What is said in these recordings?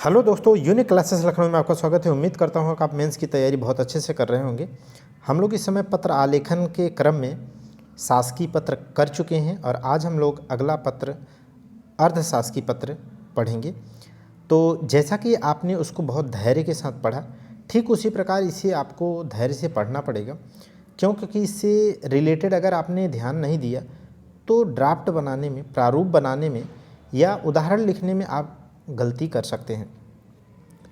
Hello दोस्तों, unique classes Lucknow में आपका स्वागत है। उम्मीद करता हूँ कि आप मेंस की तैयारी बहुत अच्छे से कर रहे होंगे। हम लोग इस समय पत्र आलेखन के क्रम में शासकीय पत्र कर चुके हैं और आज हम लोग अगला पत्र अर्धशासकीय पत्र पढ़ेंगे। तो जैसा कि आपने उसको बहुत धैर्य के साथ पढ़ा, ठीक उसी प्रकार इसे आपको धैर्य से पढ़ना पड़ेगा, क्योंकि इससे रिलेटेड अगर आपने ध्यान नहीं दिया तो ड्राफ्ट बनाने में, प्रारूप बनाने में या उदाहरण लिखने में आप गलती कर सकते हैं।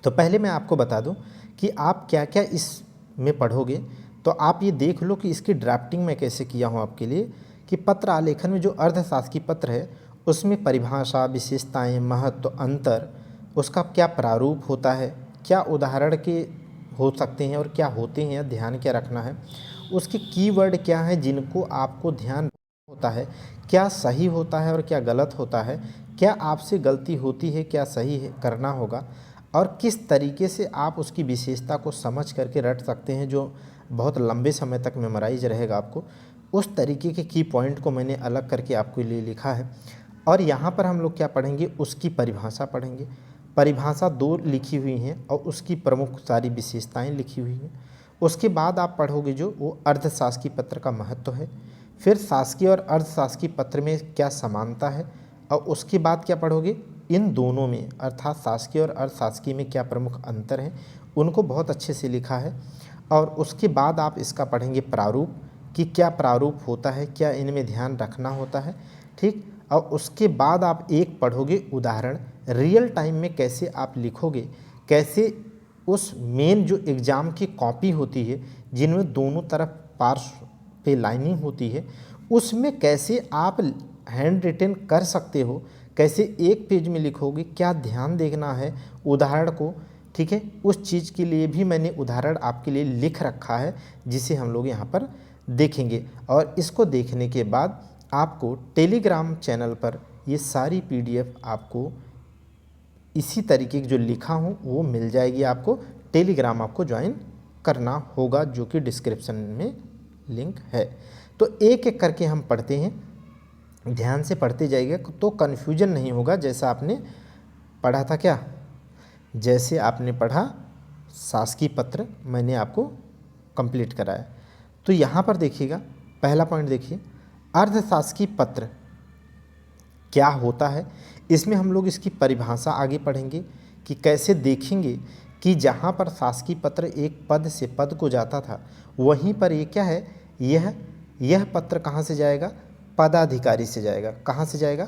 तो पहले मैं आपको बता दूं कि आप क्या क्या इसमें पढ़ोगे, तो आप ये देख लो कि इसकी ड्राफ्टिंग मैं कैसे किया हूँ आपके लिए। कि पत्र आलेखन में जो अर्धशासकीय पत्र है उसमें परिभाषा, विशेषताएं, महत्व, अंतर, उसका क्या प्रारूप होता है, क्या उदाहरण के हो सकते हैं और क्या होते हैं, ध्यान क्या रखना है, उसके कीवर्ड क्या हैं जिनको आपको ध्यान होता है, क्या सही होता है और क्या गलत होता है, क्या आपसे गलती होती है, क्या सही है करना होगा, और किस तरीके से आप उसकी विशेषता को समझ करके रट सकते हैं जो बहुत लंबे समय तक मेमोराइज रहेगा आपको। उस तरीके के की पॉइंट को मैंने अलग करके आपके लिए लिखा है। और यहाँ पर हम लोग क्या पढ़ेंगे, उसकी परिभाषा पढ़ेंगे। परिभाषा 2 लिखी हुई हैं और उसकी प्रमुख सारी विशेषताएं लिखी हुई हैं। उसके बाद आप पढ़ोगे जो वो अर्धशासकीय पत्र का महत्व है, फिर शासकीय और अर्धशासकीय पत्र में क्या समानता है, और उसके बाद क्या पढ़ोगे, इन दोनों में अर्थात शासकीय और अर्धशासकीय में क्या प्रमुख अंतर हैं, उनको बहुत अच्छे से लिखा है। और उसके बाद आप इसका पढ़ेंगे प्रारूप, कि क्या प्रारूप होता है, क्या इनमें ध्यान रखना होता है, ठीक। और उसके बाद आप एक पढ़ोगे उदाहरण, रियल टाइम में कैसे आप लिखोगे, कैसे उस मेन जो एग्ज़ाम की कॉपी होती है जिनमें दोनों तरफ पार्श्व पे लाइनिंग होती है, उसमें कैसे आप हैंड रिटन कर सकते हो, कैसे एक पेज में लिखोगे, क्या ध्यान देखना है उदाहरण को, ठीक है। उस चीज़ के लिए भी मैंने उदाहरण आपके लिए लिख रखा है जिसे हम लोग यहाँ पर देखेंगे। और इसको देखने के बाद आपको टेलीग्राम चैनल पर ये सारी पीडीएफ आपको इसी तरीके की जो लिखा हूँ वो मिल जाएगी। आपको टेलीग्राम आपको ज्वाइन करना होगा, जो कि डिस्क्रिप्शन में लिंक है। तो एक एक करके हम पढ़ते हैं, ध्यान से पढ़ते जाइएगा तो कन्फ्यूजन नहीं होगा। जैसा आपने पढ़ा था, क्या जैसे आपने पढ़ा शासकीय पत्र मैंने आपको कंप्लीट कराया। तो यहाँ पर देखिएगा, पहला पॉइंट देखिए, अर्धशासकीय पत्र क्या होता है। इसमें हम लोग इसकी परिभाषा आगे पढ़ेंगे कि कैसे देखेंगे कि जहाँ पर शासकीय पत्र एक पद से पद को जाता था, वहीं पर ये क्या है, यह पत्र कहाँ से जाएगा, पदाधिकारी से जाएगा। कहाँ से जाएगा,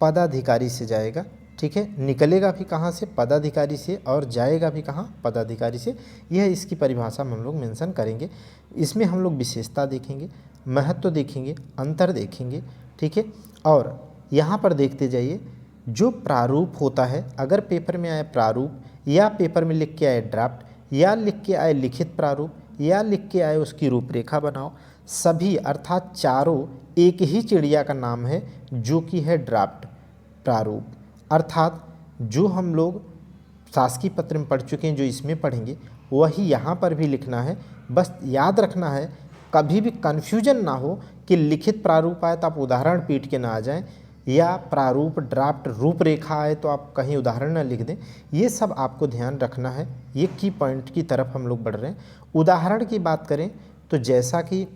पदाधिकारी से जाएगा, ठीक है। निकलेगा भी कहाँ से, पदाधिकारी से, और जाएगा भी कहाँ, पदाधिकारी से। यह इसकी परिभाषा में हम लोग मेंशन करेंगे। इसमें हम लोग विशेषता देखेंगे, महत्व देखेंगे, अंतर देखेंगे, ठीक है। और यहाँ पर देखते जाइए, जो प्रारूप होता है, अगर पेपर में आए प्रारूप, या पेपर में लिख के आए ड्राफ्ट, या लिख के आए लिखित प्रारूप, या लिख के आए उसकी रूपरेखा बनाओ, सभी अर्थात चारों एक ही चिड़िया का नाम है, जो कि है ड्राफ्ट, प्रारूप। अर्थात जो हम लोग शासकीय पत्र में पढ़ चुके हैं, जो इसमें पढ़ेंगे वही यहाँ पर भी लिखना है। बस याद रखना है, कभी भी कन्फ्यूजन ना हो कि लिखित प्रारूप आए तो आप उदाहरण पीट के ना आ जाएं, या प्रारूप ड्राफ्ट रूपरेखा आए तो आप कहीं उदाहरण ना लिख दें। ये सब आपको ध्यान रखना है। ये की पॉइंट की तरफ हम लोग बढ़ रहे हैं। उदाहरण की बात करें तो जैसा कि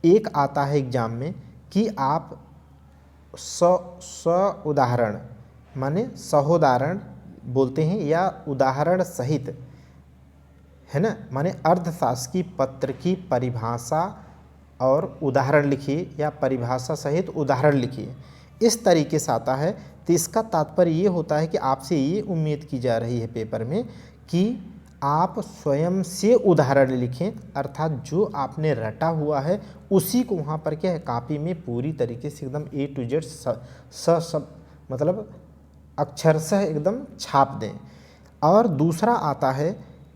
एक आता है एग्जाम में कि आप उदाहरण माने सहोदाहरण बोलते हैं, या उदाहरण सहित, है ना, माने अर्धशासकीय पत्र की परिभाषा और उदाहरण लिखिए, या परिभाषा सहित उदाहरण लिखिए, इस तरीके से आता है। तो इसका तात्पर्य ये होता है कि आपसे ये उम्मीद की जा रही है पेपर में कि आप स्वयं से उदाहरण लिखें, अर्थात जो आपने रटा हुआ है उसी को वहाँ पर क्या है, कॉपी में पूरी तरीके से एकदम A to Z सब मतलब अक्षरशः एकदम छाप दें। और दूसरा आता है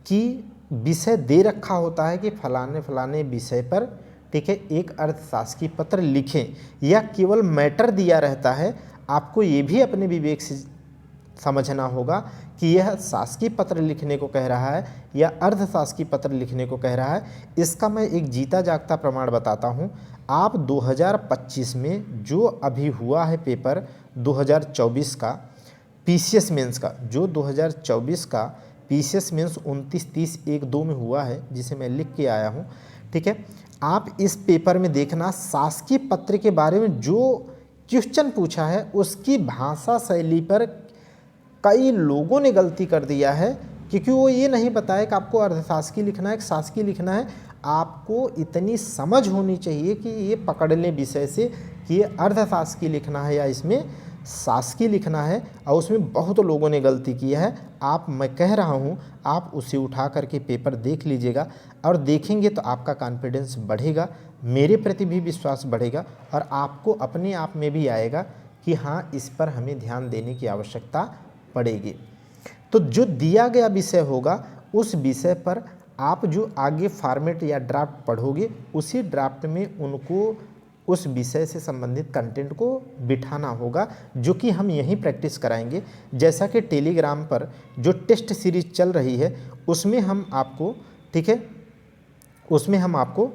कि विषय दे रखा होता है कि फलाने फलाने विषय पर, ठीक है, एक अर्थशास्त्रीय पत्र लिखें, या केवल मैटर दिया रहता है। आपको ये भी अपने विवेक से समझना होगा कि यह शासकीय पत्र लिखने को कह रहा है या अर्धशासकीय पत्र लिखने को कह रहा है। इसका मैं एक जीता जागता प्रमाण बताता हूँ। आप 2025 में जो अभी हुआ है पेपर 2024 का, पीसीएस मेंस का, जो 2024 का पीसीएस मेंस 29-30-1-2 में हुआ है, जिसे मैं लिख के आया हूँ, ठीक है। आप इस पेपर में देखना शासकीय पत्र के बारे में जो क्वेश्चन पूछा है उसकी भाषा शैली पर कई लोगों ने गलती कर दिया है, क्योंकि वो ये नहीं बताया कि आपको अर्धशासकीय लिखना है कि शासकीय लिखना है। आपको इतनी समझ होनी चाहिए कि ये पकड़ लें विषय से कि ये अर्धशासकीय लिखना है या इसमें शासकीय लिखना है, और उसमें बहुत लोगों ने गलती की है। मैं कह रहा हूँ आप उसे उठा करके पेपर देख लीजिएगा, और देखेंगे तो आपका कॉन्फिडेंस बढ़ेगा, मेरे प्रति भी विश्वास बढ़ेगा, और आपको अपने आप में भी आएगा कि हाँ, इस पर हमें ध्यान देने की आवश्यकता पड़ेगी। तो जो दिया गया विषय होगा उस विषय पर आप जो आगे फॉर्मेट या ड्राफ्ट पढ़ोगे, उसी ड्राफ्ट में उनको उस विषय से संबंधित कंटेंट को बिठाना होगा, जो कि हम यहीं प्रैक्टिस कराएंगे। जैसा कि टेलीग्राम पर जो टेस्ट सीरीज चल रही है उसमें हम आपको, ठीक है, उसमें हम आपको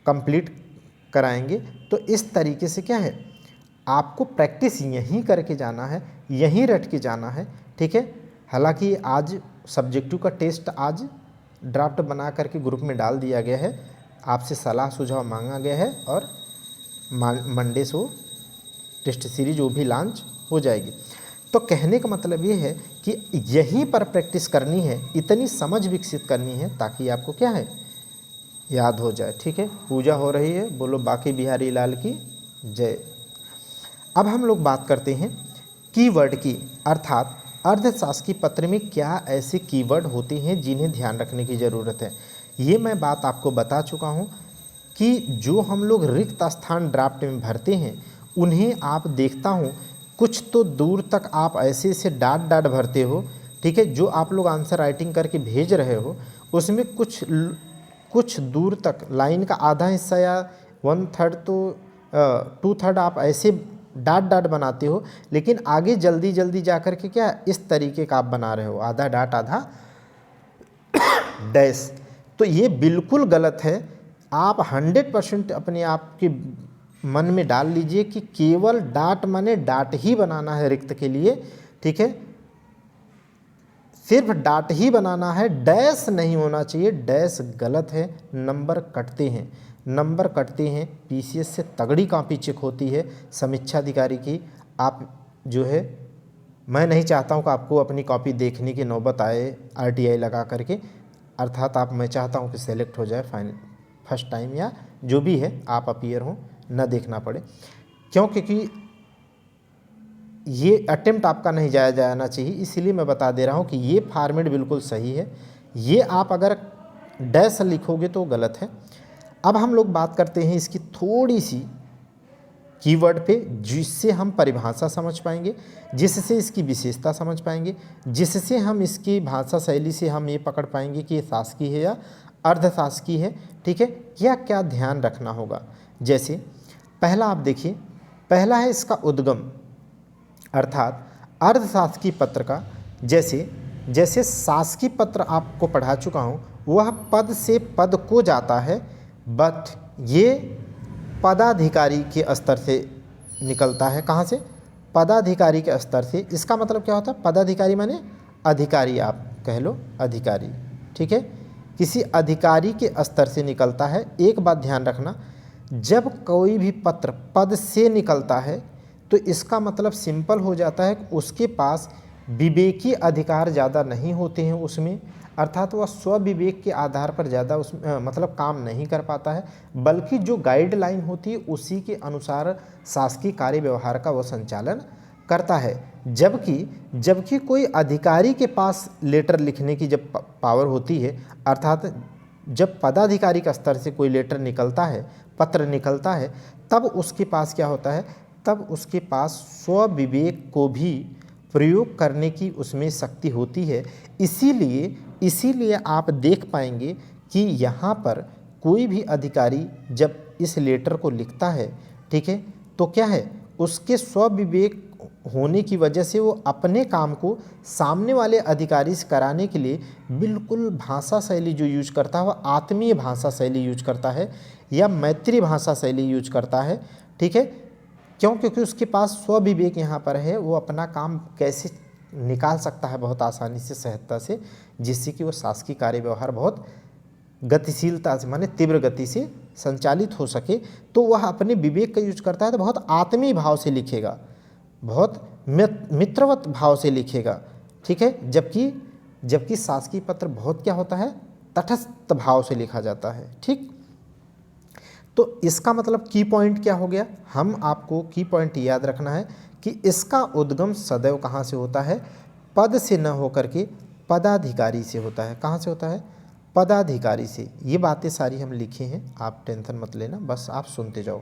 कंप्लीट कराएंगे। तो इस तरीके से क्या है, आपको प्रैक्टिस यहीं करके जाना है, यहीं रट के जाना है, ठीक है। हालांकि आज सब्जेक्टिव का टेस्ट आज ड्राफ्ट बना करके ग्रुप में डाल दिया गया है, आपसे सलाह सुझाव मांगा गया है, और मंडे से टेस्ट सीरीज वो भी लॉन्च हो जाएगी। तो कहने का मतलब ये है कि यहीं पर प्रैक्टिस करनी है, इतनी समझ विकसित करनी है ताकि आपको क्या है, याद हो जाए, ठीक है। पूजा हो रही है, बोलो बाकी बिहारी लाल की जय। अब हम लोग बात करते हैं कीवर्ड की, अर्थात अर्धशासकीय पत्र में क्या ऐसे कीवर्ड होते हैं जिन्हें ध्यान रखने की ज़रूरत है। ये मैं बात आपको बता चुका हूँ कि जो हम लोग रिक्त स्थान ड्राफ्ट में भरते हैं उन्हें आप देखता हूँ कुछ तो दूर तक आप ऐसे ऐसे डाट डाट भरते हो, ठीक है। जो आप लोग आंसर राइटिंग करके भेज रहे हो उसमें कुछ दूर तक लाइन का आधा हिस्सा या 1/3 तो 2/3 आप ऐसे डाट डाट बनाते हो, लेकिन आगे जल्दी जल्दी जा कर के क्या इस तरीके का आप बना रहे हो, आधा डाट आधा डैश। तो ये बिल्कुल गलत है। आप 100% अपने आप के मन में डाल लीजिए कि केवल डाट माने डाट ही बनाना है रिक्त के लिए, ठीक है, सिर्फ डाट ही बनाना है, डैश नहीं होना चाहिए। डैश गलत है, नंबर कटते हैं, नंबर कटते हैं। पीसीएस से तगड़ी कॉपी चेक होती है समीक्षा अधिकारी की। आप जो है, मैं नहीं चाहता हूं कि आपको अपनी कॉपी देखने की नौबत आए आरटीआई लगा करके, अर्थात मैं चाहता हूं कि सेलेक्ट हो जाए फर्स्ट टाइम या जो भी है आप अपीयर हो, न देखना पड़े। क्यों? क्योंकि ये अटेम्प्ट आपका नहीं जाया जाना चाहिए, इसीलिए मैं बता दे रहा हूँ कि ये फॉर्मेट बिल्कुल सही है। ये आप अगर डैश लिखोगे तो गलत है। अब हम लोग बात करते हैं इसकी थोड़ी सी कीवर्ड पे, जिससे हम परिभाषा समझ पाएंगे, जिससे इसकी विशेषता समझ पाएंगे, जिससे हम इसकी भाषा शैली से हम ये पकड़ पाएंगे कि ये शासकीय है या अर्धशासकीय है, ठीक है। क्या क्या ध्यान रखना होगा। जैसे पहला आप देखिए, पहला है इसका उद्गम, अर्थात अर्धशासकीय पत्र का। जैसे शासकीय पत्र आपको पढ़ा चुका हूँ, वह पद से पद को जाता है, बट ये पदाधिकारी के स्तर से निकलता है। कहाँ से? पदाधिकारी के स्तर से। इसका मतलब क्या होता है? पदाधिकारी माने अधिकारी, आप कह लो अधिकारी, ठीक है, किसी अधिकारी के स्तर से निकलता है। एक बात ध्यान रखना, जब कोई भी पत्र पद से निकलता है तो इसका मतलब सिंपल हो जाता है कि उसके पास विवेकी अधिकार ज़्यादा नहीं होते हैं उसमें, अर्थात वह स्वविवेक के आधार पर ज़्यादा मतलब काम नहीं कर पाता है, बल्कि जो गाइडलाइन होती है उसी के अनुसार शासकीय कार्य व्यवहार का वह संचालन करता है। जबकि कोई अधिकारी के पास लेटर लिखने की जब पावर होती है, अर्थात जब पदाधिकारी का स्तर से कोई लेटर निकलता है, पत्र निकलता है, तब उसके पास क्या होता है, तब उसके पास स्वविवेक को भी प्रयोग करने की उसमें शक्ति होती है। इसीलिए आप देख पाएंगे कि यहाँ पर कोई भी अधिकारी जब इस लेटर को लिखता है, ठीक है, तो क्या है, उसके स्वविवेक होने की वजह से वो अपने काम को सामने वाले अधिकारी से कराने के लिए बिल्कुल भाषा शैली जो यूज करता है वह आत्मीय भाषा शैली यूज करता है या मैत्री भाषा शैली यूज करता है, ठीक है। क्यों? क्योंकि उसके पास स्वविवेक यहाँ पर है, वो अपना काम कैसे निकाल सकता है बहुत आसानी से, सहजता से, जिससे कि वो शासकीय कार्य व्यवहार बहुत गतिशीलता से माने तीव्र गति से संचालित हो सके। तो वह अपने विवेक का यूज करता है तो बहुत आत्मीय भाव से लिखेगा, बहुत मित्रवत भाव से लिखेगा, ठीक है। जबकि शासकीय पत्र बहुत क्या होता है, तटस्थ भाव से लिखा जाता है, ठीक। तो इसका मतलब की पॉइंट क्या हो गया, हम आपको की पॉइंट याद रखना है कि इसका उद्गम सदैव कहाँ से होता है, पद से न होकर के पदाधिकारी से होता है। कहाँ से होता है, पदाधिकारी से। ये बातें सारी हम लिखे हैं, आप टेंशन मत लेना, बस आप सुनते जाओ।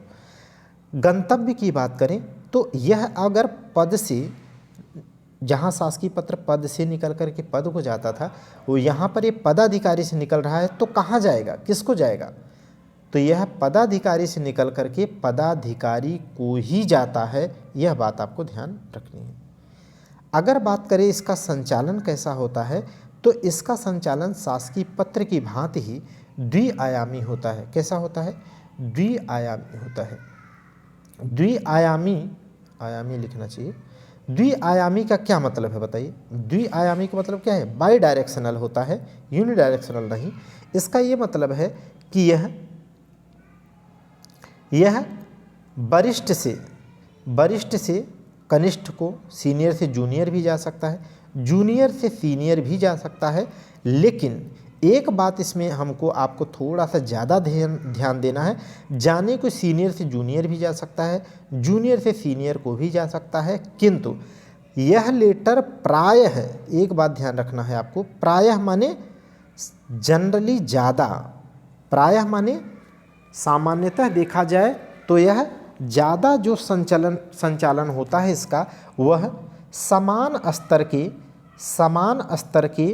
गंतव्य की बात करें तो यह अगर पद से, जहाँ शासकीय पत्र पद से निकल कर के पद को जाता था, वो यहाँ पर ये पदाधिकारी से निकल रहा है, तो कहाँ जाएगा, किसको जाएगा, तो यह पदाधिकारी से निकल कर के पदाधिकारी को ही जाता है। यह बात आपको ध्यान रखनी है। अगर बात करें इसका संचालन कैसा होता है, तो इसका संचालन शासकीय पत्र की भांति ही द्विआयामी होता है। कैसा होता है, द्विआयामी होता है। आयामी लिखना चाहिए। द्विआयामी का क्या मतलब है बताइए, द्विआयामी का मतलब क्या है, बाई डायरेक्शनल होता है, यूनिडायरेक्शनल नहीं। इसका ये मतलब है कि यह वरिष्ठ से कनिष्ठ को, सीनियर से जूनियर भी जा सकता है, जूनियर से सीनियर भी जा सकता है। लेकिन एक बात इसमें हमको आपको थोड़ा सा ज़्यादा ध्यान देना है, जाने को सीनियर से जूनियर भी जा सकता है, जूनियर से सीनियर को भी जा सकता है, किंतु यह लेटर प्रायः, एक बात ध्यान रखना है आपको, प्रायः माने जनरली ज़्यादा, प्रायः माने सामान्यतः देखा जाए तो यह ज़्यादा जो संचालन होता है इसका, वह समान स्तर के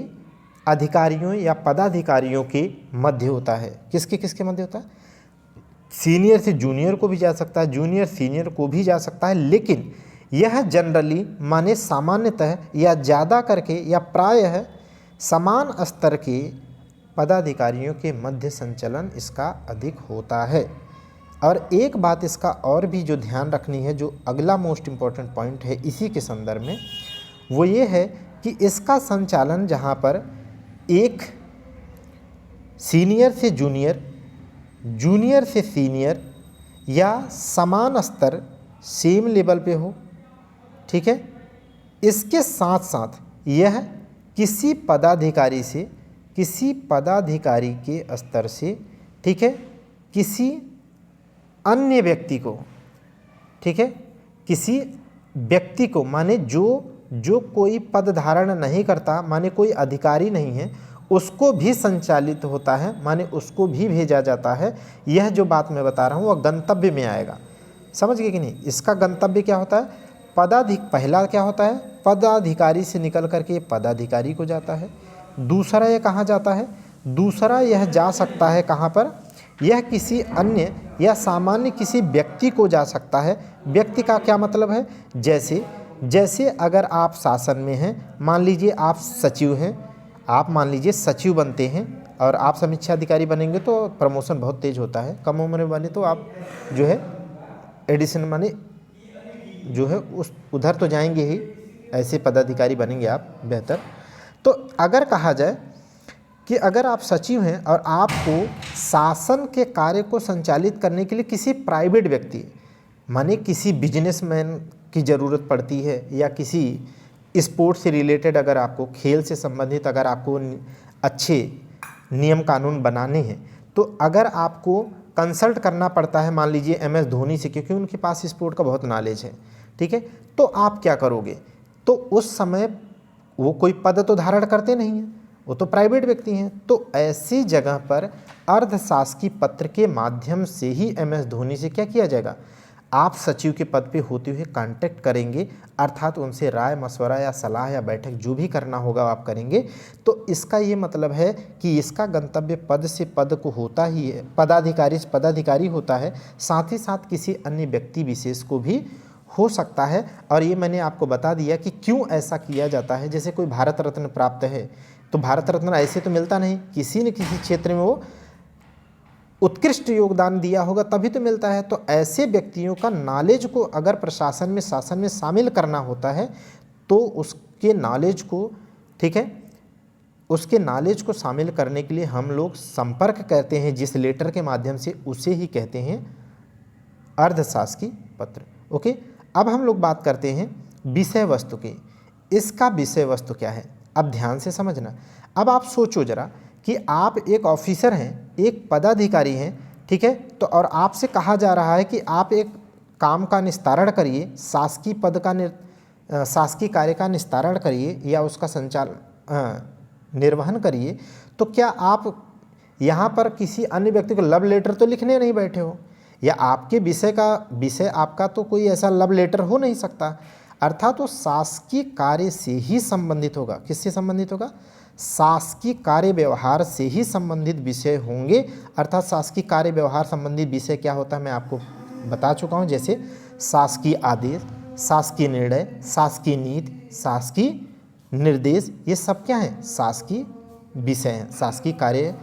अधिकारियों या पदाधिकारियों के मध्य होता है। किसके मध्य होता है, सीनियर से जूनियर को भी जा सकता है, जूनियर सीनियर को भी जा सकता है, लेकिन यह जनरली माने सामान्यतः या ज़्यादा करके या प्रायः समान स्तर के पदाधिकारियों के मध्य संचलन इसका अधिक होता है। और एक बात इसका और भी जो ध्यान रखनी है, जो अगला मोस्ट इम्पॉर्टेंट पॉइंट है इसी के संदर्भ में, वो ये है कि इसका संचालन जहाँ पर एक सीनियर से जूनियर, जूनियर से सीनियर या समान स्तर, सेम लेवल पे हो, ठीक है, इसके साथ साथ यह किसी पदाधिकारी के स्तर से, ठीक है, किसी अन्य व्यक्ति को, ठीक है, किसी व्यक्ति को, माने जो कोई पद धारण नहीं करता, माने कोई अधिकारी नहीं है, उसको भी संचालित होता है, माने उसको भी भेजा जाता है। यह जो बात मैं बता रहा हूँ वह गंतव्य में आएगा, समझ गए कि नहीं। इसका गंतव्य क्या होता है, पहला क्या होता है, पदाधिकारी से निकल करके पदाधिकारी को जाता है। दूसरा यह कहाँ जाता है, दूसरा यह जा सकता है कहाँ पर, यह किसी अन्य या सामान्य किसी व्यक्ति को जा सकता है। व्यक्ति का क्या मतलब है, जैसे अगर आप शासन में हैं, मान लीजिए आप सचिव हैं, आप मान लीजिए सचिव बनते हैं और आप समीक्षा अधिकारी बनेंगे तो प्रमोशन बहुत तेज होता है। कम उम्र वाले तो आप जो है एडिशन माने जो है उस उधर तो जाएंगे ही, ऐसे पदाधिकारी बनेंगे आप बेहतर। तो अगर कहा जाए कि अगर आप सचिव हैं और आपको शासन के कार्य को संचालित करने के लिए किसी प्राइवेट व्यक्ति, माने किसी बिजनेसमैन की ज़रूरत पड़ती है, या किसी स्पोर्ट्स से रिलेटेड, अगर आपको खेल से संबंधित अगर आपको अच्छे नियम कानून बनाने हैं, तो अगर आपको कंसल्ट करना पड़ता है, मान लीजिए MS धोनी से, क्योंकि उनके पास स्पोर्ट का बहुत नॉलेज है, ठीक है, तो आप क्या करोगे, तो उस समय वो कोई पद तो धारण करते नहीं हैं, वो तो प्राइवेट व्यक्ति हैं। तो ऐसी जगह पर अर्धशासकीय पत्र के माध्यम से ही MS धोनी से क्या किया जाएगा, आप सचिव के पद पे होते हुए कांटेक्ट करेंगे, अर्थात उनसे राय मशवरा या सलाह या बैठक जो भी करना होगा आप करेंगे। तो इसका ये मतलब है कि इसका गंतव्य पद से पद को होता ही है, पदाधिकारी से पदाधिकारी होता है, साथ ही साथ किसी अन्य व्यक्ति विशेष को भी हो सकता है। और ये मैंने आपको बता दिया कि क्यों ऐसा किया जाता है। जैसे कोई भारत रत्न प्राप्त है, तो भारत रत्न ऐसे तो मिलता नहीं, किसी न किसी क्षेत्र में वो उत्कृष्ट योगदान दिया होगा तभी तो मिलता है। तो ऐसे व्यक्तियों का नॉलेज को अगर प्रशासन में शासन में शामिल करना होता है, तो उसके नॉलेज को, ठीक है, उसके नॉलेज को शामिल करने के लिए हम लोग संपर्क करते हैं जिस लेटर के माध्यम से, उसे ही कहते हैं अर्धशासकीय पत्र। ओके, अब हम लोग बात करते हैं विषय वस्तु की। इसका विषय वस्तु क्या है, अब ध्यान से समझना। अब आप सोचो जरा कि आप एक ऑफिसर हैं, एक पदाधिकारी हैं, ठीक है, तो और आपसे कहा जा रहा है कि आप एक काम का निस्तारण करिए, शासकीय पद का शासकीय कार्य का निस्तारण करिए या उसका निर्वहन करिए, तो क्या आप यहाँ पर किसी अन्य व्यक्ति को लव लेटर तो लिखने नहीं बैठे हो, या आपके विषय आपका तो कोई ऐसा लव लेटर हो नहीं सकता। अर्थात वो शासकीय कार्य से ही संबंधित होगा। किससे संबंधित होगा? शासकीय कार्य व्यवहार से ही संबंधित विषय होंगे। अर्थात शासकीय कार्य व्यवहार संबंधित विषय क्या होता है मैं आपको बता चुका हूँ, जैसे शासकीय आदेश, शासकीय निर्णय, शासकीय नीति, शासकीय निर्देश, ये सब क्या हैं? शासकीय विषय हैं, शासकीय कार्य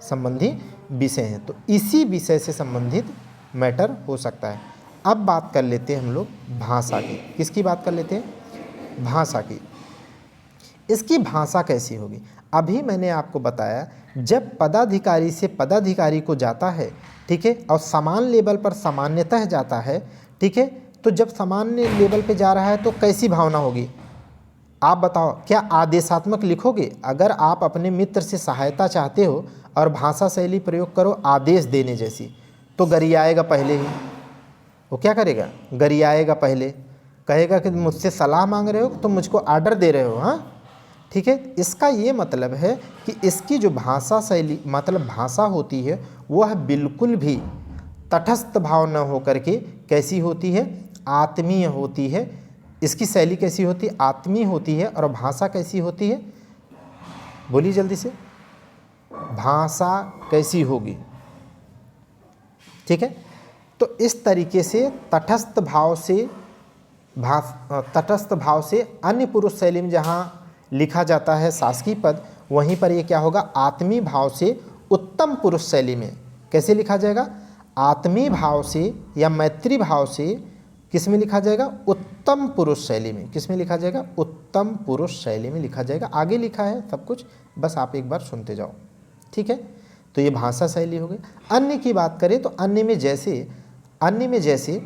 संबंधी विषय हैं। तो इसी विषय से संबंधित मैटर हो सकता है। अब बात कर लेते हैं हम लोग भाषा की। किसकी बात कर लेते हैं? भाषा की। इसकी भाषा कैसी होगी? अभी मैंने आपको बताया, जब पदाधिकारी से पदाधिकारी को जाता है, ठीक है, और समान लेवल पर सामान्यतः जाता है, ठीक है, तो जब सामान्य लेवल पे जा रहा है तो कैसी भावना होगी? आप बताओ, क्या आदेशात्मक लिखोगे? अगर आप अपने मित्र से सहायता चाहते हो और भाषा शैली प्रयोग करो आदेश देने जैसी, तो गरियाएगा पहले ही। वो क्या करेगा? गरियाएगा पहले, कहेगा कि मुझसे सलाह मांग रहे हो तो मुझको आर्डर दे रहे हो। हाँ, ठीक है। इसका ये मतलब है कि इसकी जो भाषा शैली मतलब भाषा होती है वह बिल्कुल भी तटस्थ भाव न होकर के कैसी होती है? आत्मीय होती है। इसकी शैली कैसी होती है? आत्मीय होती है। और भाषा कैसी होती है? बोलिए जल्दी से, भाषा कैसी होगी? ठीक है, तो इस तरीके से तटस्थ भाव से अन्य पुरुष शैली में जहाँ लिखा जाता है शासकीय पद, वहीं पर ये क्या होगा? आत्मीय भाव से उत्तम पुरुष शैली में कैसे लिखा जाएगा? आत्मीय भाव से या मैत्री भाव से किस में लिखा जाएगा? उत्तम पुरुष शैली में। किस में लिखा जाएगा? उत्तम पुरुष शैली में लिखा जाएगा। आगे लिखा है सब कुछ, बस आप एक बार सुनते जाओ। ठीक है, तो ये भाषा शैली हो गई। अन्य की बात करें तो अन्य में जैसे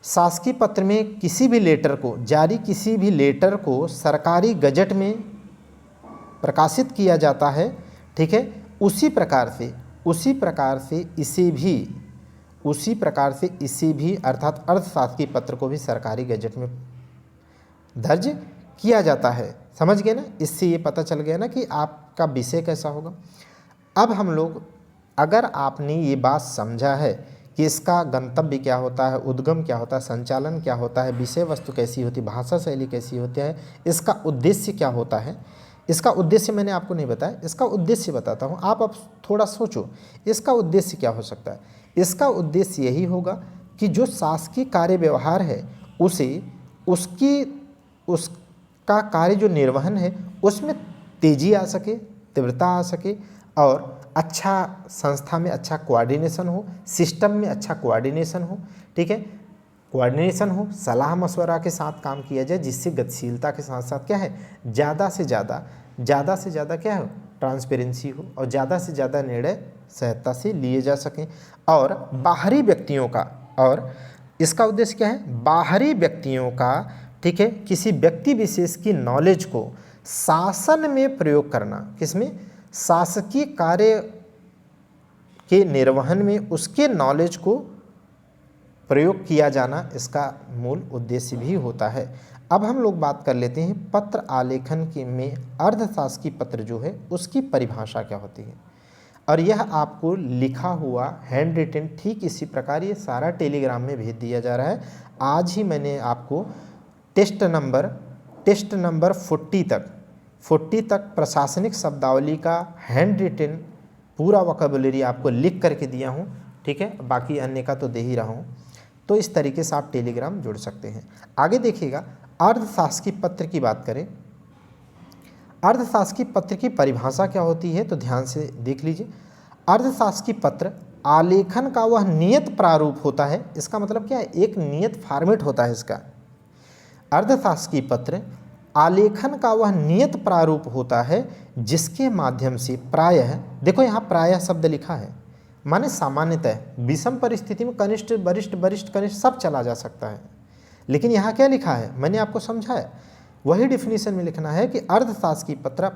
शासकीय पत्र में किसी भी लेटर को, जारी किसी भी लेटर को सरकारी गजट में प्रकाशित किया जाता है, ठीक है, उसी प्रकार से इसे भी अर्थात अर्थशासकीय पत्र को भी सरकारी गजट में दर्ज किया जाता है। समझ गए ना? इससे ये पता चल गया ना कि आपका विषय कैसा होगा। अब हम लोग, अगर आपने ये बात समझा है कि इसका गंतव्य क्या होता है, उद्गम क्या होता है, संचालन क्या होता है, विषय वस्तु कैसी होती है, भाषा शैली कैसी होती है, इसका उद्देश्य क्या होता है, इसका उद्देश्य मैंने आपको नहीं बताया, इसका उद्देश्य बताता हूँ। आप अब थोड़ा सोचो, इसका उद्देश्य क्या हो सकता है? इसका उद्देश्य यही होगा कि जो शासकीय कार्य व्यवहार है उसका कार्य जो निर्वहन है उसमें तेजी आ सके, तीव्रता आ सके, और अच्छा संस्था में अच्छा कोऑर्डिनेशन हो, सिस्टम में अच्छा कोऑर्डिनेशन हो, ठीक है, कोऑर्डिनेशन हो, सलाह मशवरा के साथ काम किया जाए, जिससे गतिशीलता के साथ साथ क्या है, ज़्यादा से ज़्यादा क्या है, ट्रांसपेरेंसी हो, और ज़्यादा से ज़्यादा निर्णय सहजता से लिए जा सकें। और बाहरी व्यक्तियों का, और इसका उद्देश्य क्या है? बाहरी व्यक्तियों का, ठीक है, किसी व्यक्ति विशेष की नॉलेज को शासन में प्रयोग करना। किसमें? शासकीय कार्य के निर्वहन में उसके नॉलेज को प्रयोग किया जाना इसका मूल उद्देश्य भी होता है। अब हम लोग बात कर लेते हैं पत्र आलेखन के में अर्धशासकीय पत्र जो है उसकी परिभाषा क्या होती है। और यह आपको लिखा हुआ हैंड रिटन ठीक इसी प्रकार ये सारा टेलीग्राम में भेज दिया जा रहा है। आज ही मैंने आपको टेस्ट नंबर 40 तक प्रशासनिक शब्दावली का हैंड रिटन पूरा वोकैबुलरी आपको लिख करके दिया हूँ, ठीक है, बाकी अन्य का तो दे ही रहा हूँ। तो इस तरीके से आप टेलीग्राम जुड़ सकते हैं। आगे देखिएगा, अर्धशासकीय पत्र की बात करें, अर्धशासकीय पत्र की परिभाषा क्या होती है, तो ध्यान से देख लीजिए। अर्धशासकीय पत्र आलेखन का वह नियत प्रारूप होता है। इसका मतलब क्या है? एक नियत फॉर्मेट होता है इसका। अर्धशासकीय पत्र आलेखन का वह नियत प्रारूप होता है जिसके माध्यम से प्रायः, देखो यहाँ प्रायः शब्द लिखा है, माने सामान्यतः विषम परिस्थिति में कनिष्ठ वरिष्ठ वरिष्ठ कनिष्ठ सब चला जा सकता है, लेकिन यहाँ क्या लिखा है मैंने आपको समझाया, वही डिफिनीशन में लिखना है कि अर्धशासकीय पत्र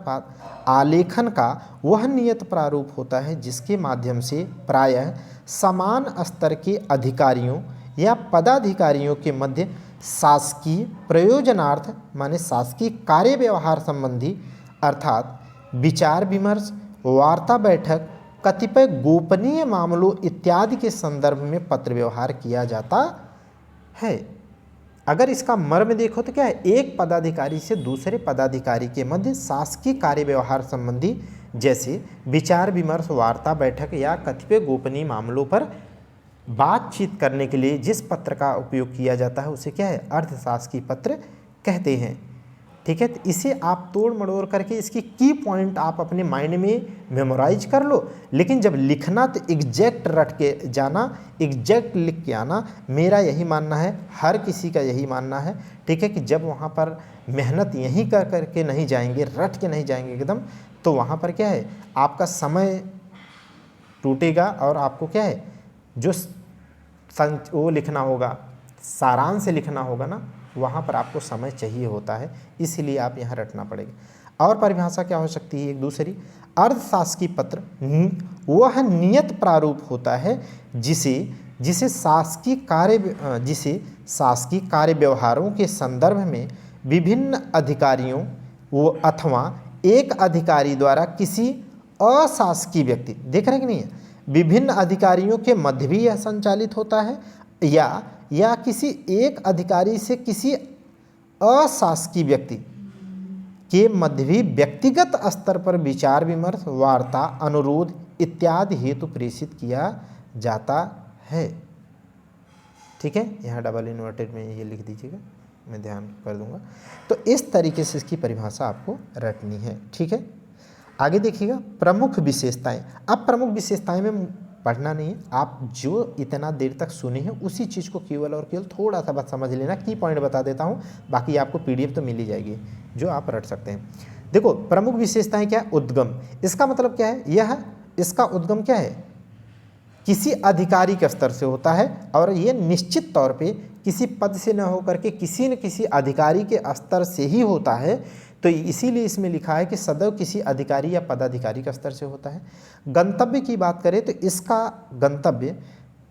आलेखन का वह नियत प्रारूप होता है जिसके माध्यम से प्रायः समान स्तर के अधिकारियों या पदाधिकारियों के मध्य शासकीय प्रयोजनार्थ माने शासकीय कार्य व्यवहार संबंधी अर्थात विचार विमर्श, वार्ता बैठक, कतिपय गोपनीय मामलों इत्यादि के संदर्भ में पत्र व्यवहार किया जाता है। अगर इसका मर्म देखो तो क्या है, एक पदाधिकारी से दूसरे पदाधिकारी के मध्य शासकीय कार्य व्यवहार संबंधी जैसे विचार विमर्श, वार्ता बैठक या कतिपय गोपनीय मामलों पर बातचीत करने के लिए जिस पत्र का उपयोग किया जाता है उसे क्या है, अर्धशासकीय पत्र कहते हैं। ठीक है, तो इसे आप तोड़ मड़ोड़ करके इसकी की पॉइंट आप अपने माइंड में मेमोराइज कर लो, लेकिन जब लिखना तो एग्जैक्ट रट के जाना, एग्जैक्ट लिख के आना। मेरा यही मानना है, हर किसी का यही मानना है। ठीक है, कि जब वहाँ पर मेहनत यहीं कर करके नहीं जाएंगे, रट के नहीं जाएंगे एकदम, तो वहाँ पर क्या है आपका समय टूटेगा और आपको क्या है जो वो लिखना होगा, सारांश से लिखना होगा ना, वहाँ पर आपको समय चाहिए होता है, इसलिए आप यहाँ रटना पड़ेगा। और परिभाषा क्या हो सकती है एक दूसरी, अर्धशासकीय पत्र वह नियत प्रारूप होता है जिसे शासकीय कार्य व्यवहारों के संदर्भ में विभिन्न अधिकारियों अथवा एक अधिकारी द्वारा किसी अशासकीय व्यक्ति, देख रहे कि नहीं है, विभिन्न अधिकारियों के मध्य भी यह संचालित होता है या किसी एक अधिकारी से किसी अशासकीय व्यक्ति के मध्य भी व्यक्तिगत स्तर पर विचार विमर्श, वार्ता, अनुरोध इत्यादि हेतु प्रेषित किया जाता है। ठीक है, यहाँ डबल इन्वर्टेड में ये लिख दीजिएगा, मैं ध्यान कर दूंगा। तो इस तरीके से इसकी परिभाषा आपको रटनी है। ठीक है, आगे देखिएगा प्रमुख विशेषताएं। अब प्रमुख विशेषताएं में पढ़ना नहीं है, आप जो इतना देर तक सुने हैं उसी चीज़ को केवल और केवल थोड़ा सा बस समझ लेना। की पॉइंट बता देता हूँ, बाकी आपको पीडीएफ तो मिल ही जाएगी जो आप रट सकते हैं। देखो प्रमुख विशेषताएं क्या है, उद्गम, इसका मतलब क्या है, इसका उद्गम क्या है, किसी अधिकारी के स्तर से होता है और ये निश्चित तौर पे किसी पद से न होकर के किसी न किसी अधिकारी के स्तर से ही होता है। तो इसीलिए इसमें लिखा है कि सदैव किसी अधिकारी या पदाधिकारी का स्तर से होता है। गंतव्य की बात करें तो इसका गंतव्य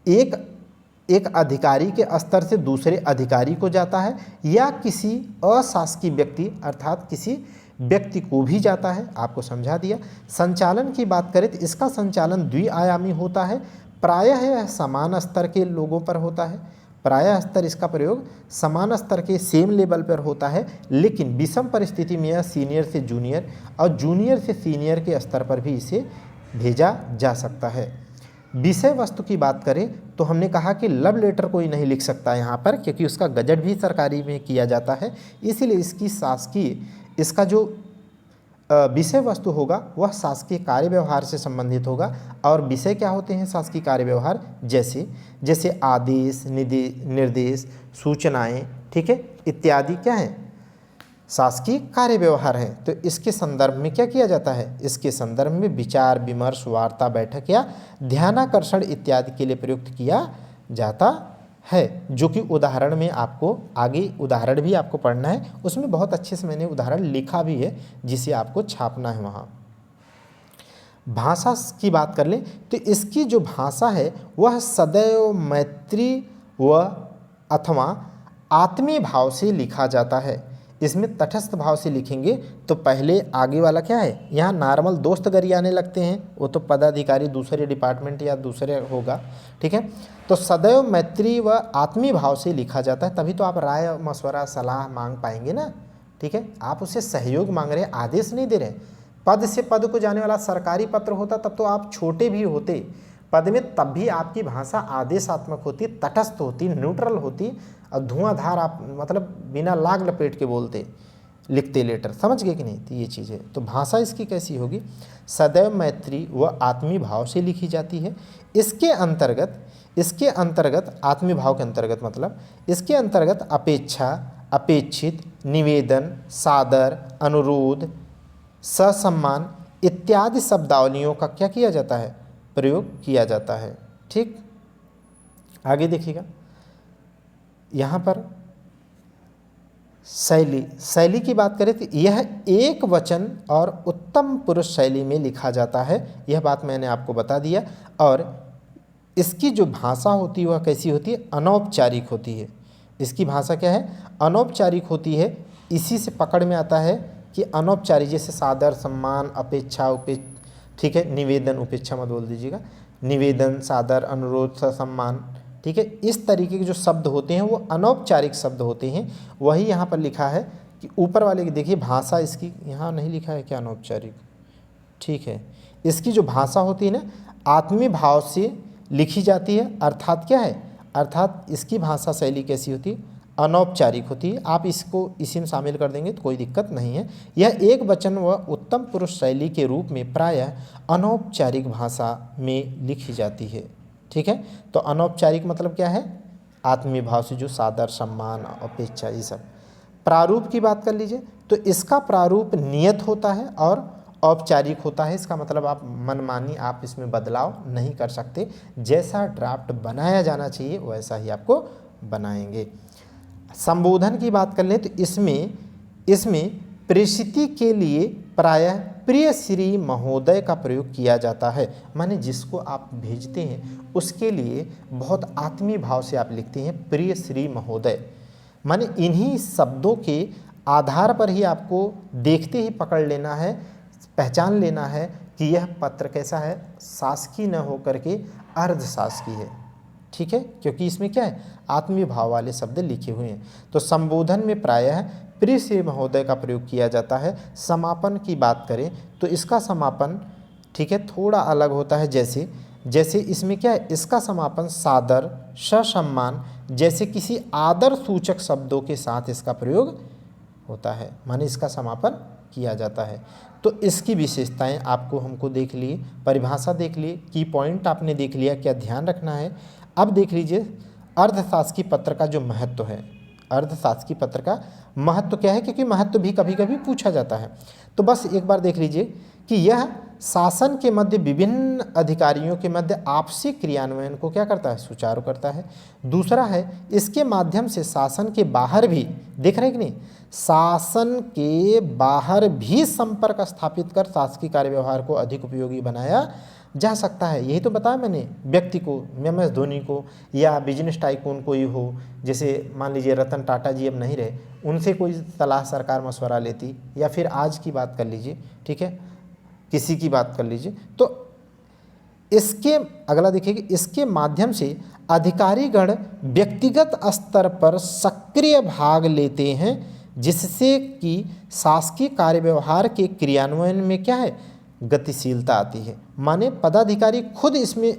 एक अधिकारी के स्तर से दूसरे अधिकारी को जाता है या किसी अशासकीय व्यक्ति अर्थात किसी व्यक्ति को भी जाता है, आपको समझा दिया। संचालन की बात करें तो इसका संचालन द्विआयामी होता है, प्रायः यह समान स्तर के लोगों पर होता है, प्रायः स्तर इसका प्रयोग समान स्तर के सेम लेवल पर होता है, लेकिन विषम परिस्थिति में यह सीनियर से जूनियर और जूनियर से सीनियर के स्तर पर भी इसे भेजा जा सकता है। विषय वस्तु की बात करें तो हमने कहा कि लव लेटर कोई नहीं लिख सकता यहाँ पर, क्योंकि उसका गजट भी सरकारी में किया जाता है, इसीलिए इसकी शासकीय इसका जो विषय वस्तु होगा वह शासकीय कार्य व्यवहार से संबंधित होगा। और विषय क्या होते हैं शासकीय कार्य व्यवहार, जैसे आदेश, निर्देश, सूचनाएं, ठीक है, इत्यादि क्या है शासकीय कार्य व्यवहार है। तो इसके संदर्भ में क्या किया जाता है, इसके संदर्भ में विचार विमर्श, वार्ता बैठक या ध्यानाकर्षण इत्यादि के लिए प्रयुक्त किया जाता है, जो कि उदाहरण में आपको आगे उदाहरण भी आपको पढ़ना है, उसमें बहुत अच्छे से मैंने उदाहरण लिखा भी है जिसे आपको छापना है वहाँ। भाषा की बात कर लें तो इसकी जो भाषा है वह सदैव मैत्री व अथवा आत्मीय भाव से लिखा जाता है। इसमें तटस्थ भाव से लिखेंगे तो पहले आगे वाला क्या है, यहाँ नॉर्मल दोस्त गरियाने लगते हैं, वो तो पदाधिकारी दूसरे डिपार्टमेंट या दूसरे होगा, ठीक है। तो सदैव मैत्री व आत्मीय भाव से लिखा जाता है, तभी तो आप राय मशवरा सलाह मांग पाएंगे ना, ठीक है। आप उससे सहयोग मांग रहे हैं, आदेश नहीं दे रहे। पद से पद को जाने वाला सरकारी पत्र होता तब तो आप छोटे भी होते पद में, तब भी आपकी भाषा आदेशात्मक होती, तटस्थ होती, न्यूट्रल होती, और धुआंधार आप मतलब बिना लाग लपेट के बोलते लिखते लेटर, समझ गए कि नहीं। तो ये चीज़ है, तो भाषा इसकी कैसी होगी, सदैव मैत्री व आत्मीय भाव से लिखी जाती है। इसके अंतर्गत आत्मीय भाव के अंतर्गत मतलब इसके अंतर्गत अपेक्षा, अपेक्षित, निवेदन, सादर, अनुरोध, ससम्मान इत्यादि शब्दावलियों का क्या किया जाता है, प्रयोग किया जाता है। ठीक, आगे देखिएगा, यहाँ पर शैली की बात करें तो यह एक वचन और उत्तम पुरुष शैली में लिखा जाता है, यह बात मैंने आपको बता दिया। और इसकी जो भाषा होती है वह कैसी होती है, अनौपचारिक होती है। इसकी भाषा क्या है, अनौपचारिक होती है। इसी से पकड़ में आता है कि अनौपचारिक, जैसे सादर, सम्मान, अपेक्षा, ठीक है, निवेदन, उपेक्षा मत बोल दीजिएगा, निवेदन, सादर, अनुरोध, ससम्मान, ठीक है, इस तरीके के जो शब्द होते हैं वो अनौपचारिक शब्द होते हैं। वही यहाँ पर लिखा है कि ऊपर वाले की देखिए भाषा, इसकी यहाँ नहीं लिखा है क्या अनौपचारिक, ठीक है, इसकी जो भाषा होती है ना, आत्मीय भाव से लिखी जाती है। अर्थात क्या है, अर्थात इसकी भाषा शैली कैसी होती है, अनौपचारिक होती है। आप इसको इसी में शामिल कर देंगे तो कोई दिक्कत नहीं है। यह एक वचन व उत्तम पुरुष शैली के रूप में प्रायः अनौपचारिक भाषा में लिखी जाती है। ठीक है, तो अनौपचारिक मतलब क्या है, आत्मीय भाव से जो सादर, सम्मान, अपेक्षा, ये सब। प्रारूप की बात कर लीजिए तो इसका प्रारूप नियत होता है और औपचारिक होता है। इसका मतलब आप मनमानी, आप इसमें बदलाव नहीं कर सकते, जैसा ड्राफ्ट बनाया जाना चाहिए वैसा ही आपको बनाएंगे। संबोधन की बात कर लें तो इसमें प्रेषिति के लिए प्रायः प्रिय श्री महोदय का प्रयोग किया जाता है। माने जिसको आप भेजते हैं उसके लिए बहुत आत्मीय भाव से आप लिखते हैं प्रिय श्री महोदय। माने इन्हीं शब्दों के आधार पर ही आपको देखते ही पकड़ लेना है, पहचान लेना है कि यह पत्र कैसा है, शासकीय न होकर के अर्ध शासकीय है। ठीक है, क्योंकि इसमें क्या है, आत्मीय भाव वाले शब्द लिखे हुए हैं। तो संबोधन में प्रायः प्रिय श्री महोदय का प्रयोग किया जाता है। समापन की बात करें तो इसका समापन, ठीक है, थोड़ा अलग होता है। जैसे इसमें क्या है, इसका समापन सादर, ससम्मान जैसे किसी आदर सूचक शब्दों के साथ इसका प्रयोग होता है, माने इसका समापन किया जाता है। तो इसकी विशेषताएं आपको हमको देख लिए, परिभाषा देख लिए, की पॉइंट आपने देख लिया, क्या ध्यान रखना है। अब देख लीजिए अर्धशासकीय पत्र का जो महत्व है, अर्धशासकीय पत्र का महत्व क्या है, क्योंकि महत्व भी कभी कभी पूछा जाता है। तो बस एक बार देख लीजिए कि यह शासन के मध्य विभिन्न अधिकारियों के मध्य आपसी क्रियान्वयन को क्या करता है, सुचारू करता है। दूसरा है, इसके माध्यम से शासन के बाहर भी, देख रहे हैं कि नहीं, शासन के बाहर भी संपर्क स्थापित कर शासकीय कार्य व्यवहार को अधिक उपयोगी बनाया जा सकता है। यही तो बताया मैंने, व्यक्ति को, MS धोनी को या बिजनेस टाइकून कोई हो, जैसे मान लीजिए रतन टाटा जी अब नहीं रहे, उनसे कोई सलाह सरकार मशवरा लेती, या फिर आज की बात कर लीजिए, ठीक है, किसी की बात कर लीजिए, तो इसके अगला देखिए, इसके माध्यम से अधिकारीगण व्यक्तिगत स्तर पर सक्रिय भाग लेते हैं, जिससे कि शासकीय कार्य व्यवहार के क्रियान्वयन में क्या है, गतिशीलता आती है। माने पदाधिकारी खुद इसमें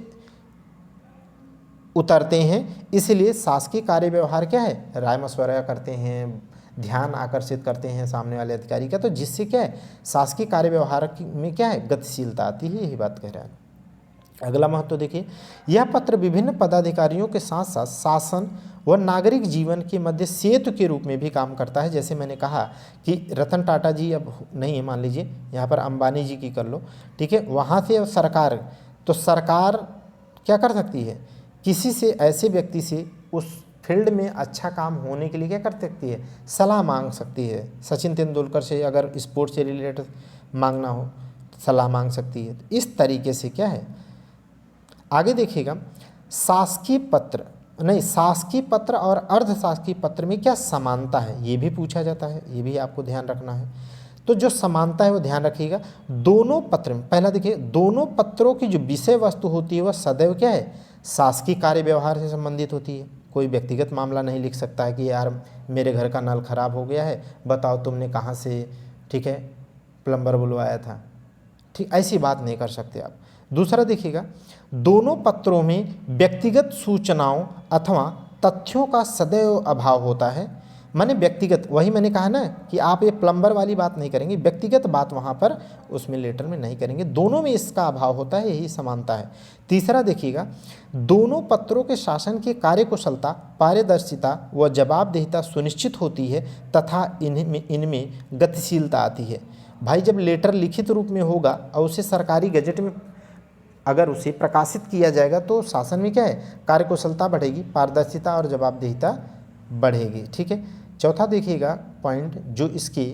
उतरते हैं, इसलिए शासकीय कार्य व्यवहार क्या है, राय मशवरा करते हैं, ध्यान आकर्षित करते हैं सामने वाले अधिकारी का, तो जिससे क्या है, शासकीय कार्य व्यवहार में क्या है, गतिशीलता आती है, यही बात कह रहा है। अगला महत्व देखिए, यह पत्र विभिन्न पदाधिकारियों के साथ साथ शासन व नागरिक जीवन के मध्य सेतु के रूप में भी काम करता है। जैसे मैंने कहा कि रतन टाटा जी अब नहीं है, मान लीजिए यहाँ पर अंबानी जी की कर लो, ठीक है, वहाँ से सरकार, तो सरकार क्या कर सकती है, किसी से, ऐसे व्यक्ति से उस फील्ड में अच्छा काम होने के लिए क्या कर सकती है, सलाह मांग सकती है। सचिन तेंदुलकर से अगर स्पोर्ट्स से रिलेटेड मांगना हो, सलाह मांग सकती है। तो इस तरीके से क्या है, आगे देखिएगा, शासकीय पत्र और अर्धशासकीय पत्र में क्या समानता है, ये भी पूछा जाता है, ये भी आपको ध्यान रखना है। तो जो समानता है वो ध्यान रखिएगा। दोनों पत्र में, पहला देखिए, दोनों पत्रों की जो विषय वस्तु होती है वह सदैव क्या है, शासकीय कार्य व्यवहार से संबंधित होती है। कोई व्यक्तिगत मामला नहीं लिख सकता है कि यार मेरे घर का नल खराब हो गया है, बताओ तुमने कहाँ से, ठीक है, प्लम्बर बुलवाया था, ठीक, ऐसी बात नहीं कर सकते आप। दूसरा देखिएगा, दोनों पत्रों में व्यक्तिगत सूचनाओं अथवा तथ्यों का सदैव अभाव होता है। माने व्यक्तिगत, वही मैंने कहा ना कि आप ये प्लम्बर वाली बात नहीं करेंगे, व्यक्तिगत बात वहाँ पर उसमें लेटर में नहीं करेंगे। दोनों में इसका अभाव होता है, यही समानता है। तीसरा देखिएगा, दोनों पत्रों के शासन की कार्यकुशलता, पारदर्शिता व जवाबदेहिता सुनिश्चित होती है तथा इनमें गतिशीलता आती है। भाई जब लेटर लिखित रूप में होगा और उसे सरकारी गजट में अगर उसे प्रकाशित किया जाएगा तो शासन में क्या है, कार्यकुशलता बढ़ेगी, पारदर्शिता और जवाबदेहिता बढ़ेगी। ठीक है। चौथा देखिएगा पॉइंट जो इसकी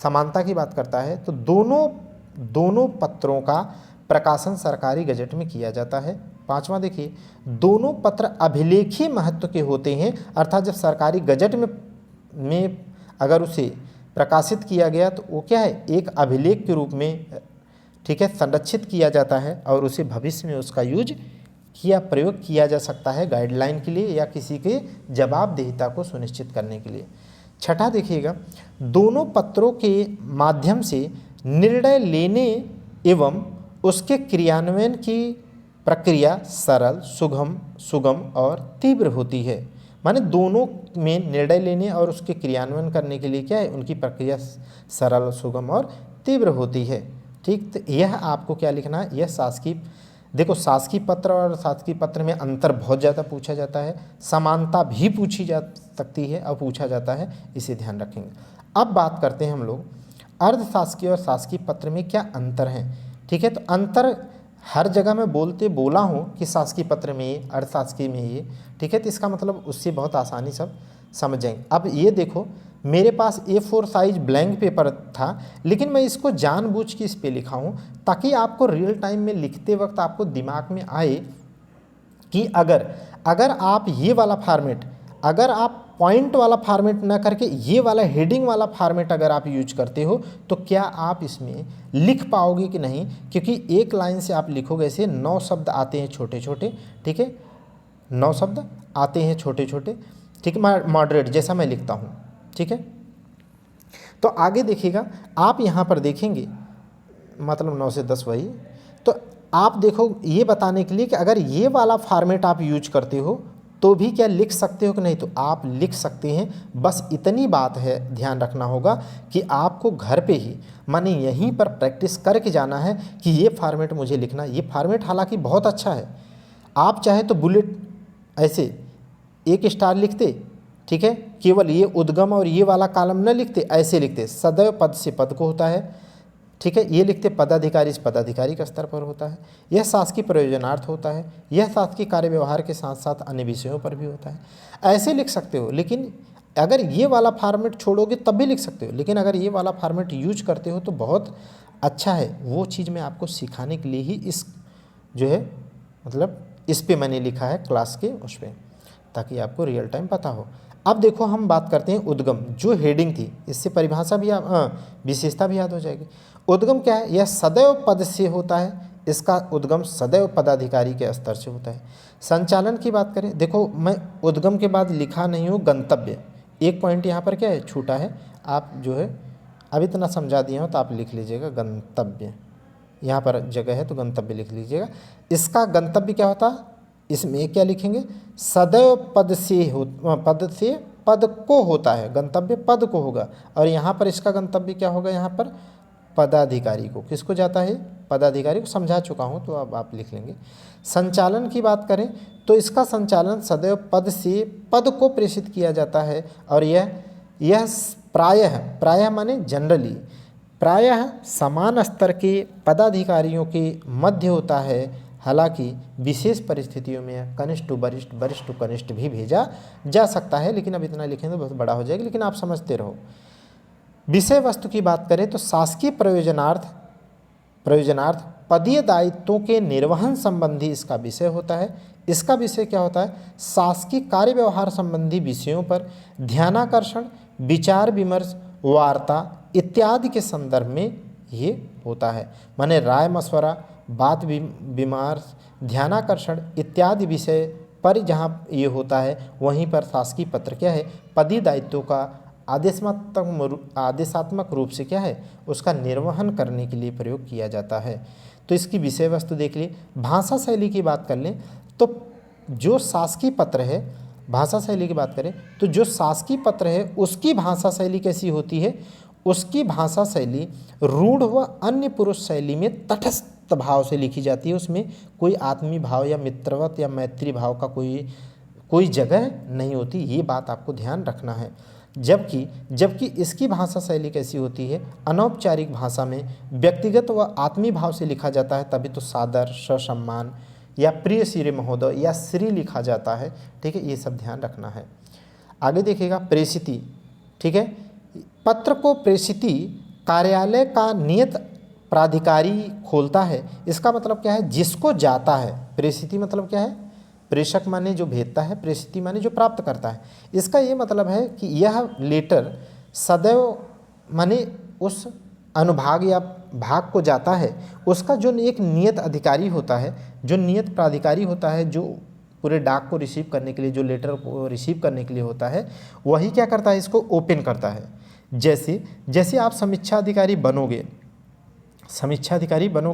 समानता की बात करता है, तो दोनों पत्रों का प्रकाशन सरकारी गजट में किया जाता है। पांचवा देखिए, दोनों पत्र अभिलेखीय महत्व के होते हैं, अर्थात जब सरकारी गजट में अगर उसे प्रकाशित किया गया तो वो क्या है, एक अभिलेख के रूप में, ठीक है, संरक्षित किया जाता है और उसे भविष्य में उसका यूज प्रयोग किया जा सकता है गाइडलाइन के लिए या किसी के जवाबदेहिता को सुनिश्चित करने के लिए। छठा देखिएगा, दोनों पत्रों के माध्यम से निर्णय लेने एवं उसके क्रियान्वयन की प्रक्रिया सरल, सुगम और तीव्र होती है। माने दोनों में निर्णय लेने और उसके क्रियान्वयन करने के लिए क्या है, उनकी प्रक्रिया सरल, सुगम और तीव्र होती है। ठीक, तो यह आपको क्या लिखना है, यह शासकीय, देखो शासकीय पत्र और शासकीय पत्र में अंतर बहुत ज़्यादा पूछा जाता है, समानता भी पूछी जा सकती है और पूछा जाता है, इसे ध्यान रखेंगे। अब बात करते हैं हम लोग अर्धशासकीय और शासकीय पत्र में क्या अंतर है। ठीक है, तो अंतर हर जगह मैं बोला हूँ कि शासकीय पत्र में ये, अर्धशासकीय में ये, ठीक है, तो इसका मतलब उससे बहुत आसानी सब समझ जाएंगे। अब ये देखो, मेरे पास A4 साइज ब्लैंक पेपर था, लेकिन मैं इसको जानबूझ के इस पे लिखा हूँ ताकि आपको रियल टाइम में लिखते वक्त आपको दिमाग में आए कि अगर आप ये वाला फॉर्मेट, अगर आप पॉइंट वाला फॉर्मेट ना करके ये वाला हेडिंग वाला फॉर्मेट अगर आप यूज करते हो तो क्या आप इसमें लिख पाओगे कि नहीं, क्योंकि एक लाइन से आप लिखोगे ऐसे 9 शब्द आते हैं छोटे छोटे, ठीक है, 9 शब्द आते हैं छोटे छोटे, ठीक है, मॉडरेट जैसा मैं लिखता हूँ। ठीक है, तो आगे देखिएगा, आप यहाँ पर देखेंगे मतलब 9 से 10 वही, तो आप देखो ये बताने के लिए कि अगर ये वाला फॉर्मेट आप यूज करते हो तो भी क्या लिख सकते हो कि नहीं, तो आप लिख सकते हैं। बस इतनी बात है, ध्यान रखना होगा कि आपको घर पे ही माने यहीं पर प्रैक्टिस करके जाना है कि ये फॉर्मेट मुझे लिखना। ये फॉर्मेट हालांकि बहुत अच्छा है, आप चाहे तो बुलेट ऐसे 1 स्टार लिखते, ठीक है, केवल ये उद्गम और ये वाला कॉलम न लिखते, ऐसे लिखते सदैव पद से पद को होता है, ठीक है, ये लिखते पदाधिकारी से पदाधिकारी का स्तर पर होता है, यह शासकीय प्रयोजनार्थ होता है, यह शासकीय कार्य व्यवहार के साथ साथ अन्य विषयों पर भी होता है, ऐसे लिख सकते हो। लेकिन अगर ये वाला फॉर्मेट छोड़ोगे तब भी लिख सकते हो, लेकिन अगर ये वाला फॉर्मेट यूज करते हो तो बहुत अच्छा है। वो चीज़ मैं आपको सिखाने के लिए ही इस जो है मतलब इस पे मैंने लिखा है क्लास के उस पर, ताकि आपको रियल टाइम पता हो। अब देखो हम बात करते हैं उद्गम, जो हेडिंग थी, इससे परिभाषा भी विशेषता भी याद हो जाएगी। उद्गम क्या है, यह सदैव पद से होता है, इसका उद्गम सदैव पदाधिकारी के स्तर से होता है। संचालन की बात करें, देखो मैं उद्गम के बाद लिखा नहीं हूँ गंतव्य, एक पॉइंट यहाँ पर क्या है छूटा है, आप जो है अब इतना समझा दिया हो तो आप लिख लीजिएगा गंतव्य, यहाँ पर जगह है तो गंतव्य लिख लीजिएगा। इसका गंतव्य क्या होता, इसमें क्या लिखेंगे, सदैव पद से पद को होता है, गंतव्य पद को होगा, और यहाँ पर इसका गंतव्य क्या होगा, यहाँ पर पदाधिकारी को, किसको जाता है, पदाधिकारी को, समझा चुका हूँ तो अब आप लिख लेंगे। संचालन की बात करें तो इसका संचालन सदैव पद से पद को प्रेषित किया जाता है, और यह प्रायः माने जनरली प्रायः समान स्तर के पदाधिकारियों के मध्य होता है। हालांकि विशेष परिस्थितियों में कनिष्ठ टू वरिष्ठ, वरिष्ठ टू कनिष्ठ भी भेजा जा सकता है, लेकिन अब इतना लिखेंगे तो बहुत बड़ा हो जाएगा, लेकिन आप समझते रहो। विषय वस्तु की बात करें तो शासकीय प्रयोजनार्थ पदीय दायित्वों के निर्वहन संबंधी इसका विषय होता है। इसका विषय क्या होता है, शासकीय कार्य व्यवहार संबंधी विषयों पर ध्यानाकर्षण, विचार विमर्श, वार्ता इत्यादि के संदर्भ में ये होता है। माने राय मशवरा, बात विमर्श, ध्यानाकर्षण इत्यादि विषय पर जहाँ ये होता है, वहीं पर शासकीय पत्र क्या है, पदीय दायित्वों का आदेशात्मक रूप से क्या है, उसका निर्वहन करने के लिए प्रयोग किया जाता है। तो इसकी विषय वस्तु देख लिए। भाषा शैली की बात कर लें तो जो शासकीय पत्र है भाषा शैली की बात करें तो जो शासकीय पत्र है उसकी भाषा शैली कैसी होती है, उसकी भाषा शैली रूढ़ व अन्य पुरुष शैली में तटस्थ भाव से लिखी जाती है। उसमें कोई आत्मीय भाव या मित्रवत या मैत्री भाव का कोई जगह नहीं होती, ये बात आपको ध्यान रखना है। जबकि इसकी भाषा शैली कैसी होती है, अनौपचारिक भाषा में व्यक्तिगत व आत्मीय भाव से लिखा जाता है, तभी तो सादर, ससम्मान या प्रिय श्री महोदय या श्री लिखा जाता है। ठीक है, ये सब ध्यान रखना है। आगे देखिएगा प्रेषिती। ठीक है, पत्र को प्रेषिती कार्यालय का नियत प्राधिकारी खोलता है। इसका मतलब क्या है, जिसको जाता है। प्रेषिती मतलब क्या है, प्रेषक माने जो भेजता है, प्रेषिती माने जो प्राप्त करता है। इसका ये मतलब है कि यह लेटर सदैव माने उस अनुभाग या भाग को जाता है, उसका जो एक नियत अधिकारी होता है, जो नियत प्राधिकारी होता है, जो पूरे डाक को रिसीव करने के लिए, जो लेटर को रिसीव करने के लिए होता है, वही क्या करता है, इसको ओपन करता है। जैसे आप समीक्षा अधिकारी बनोगे,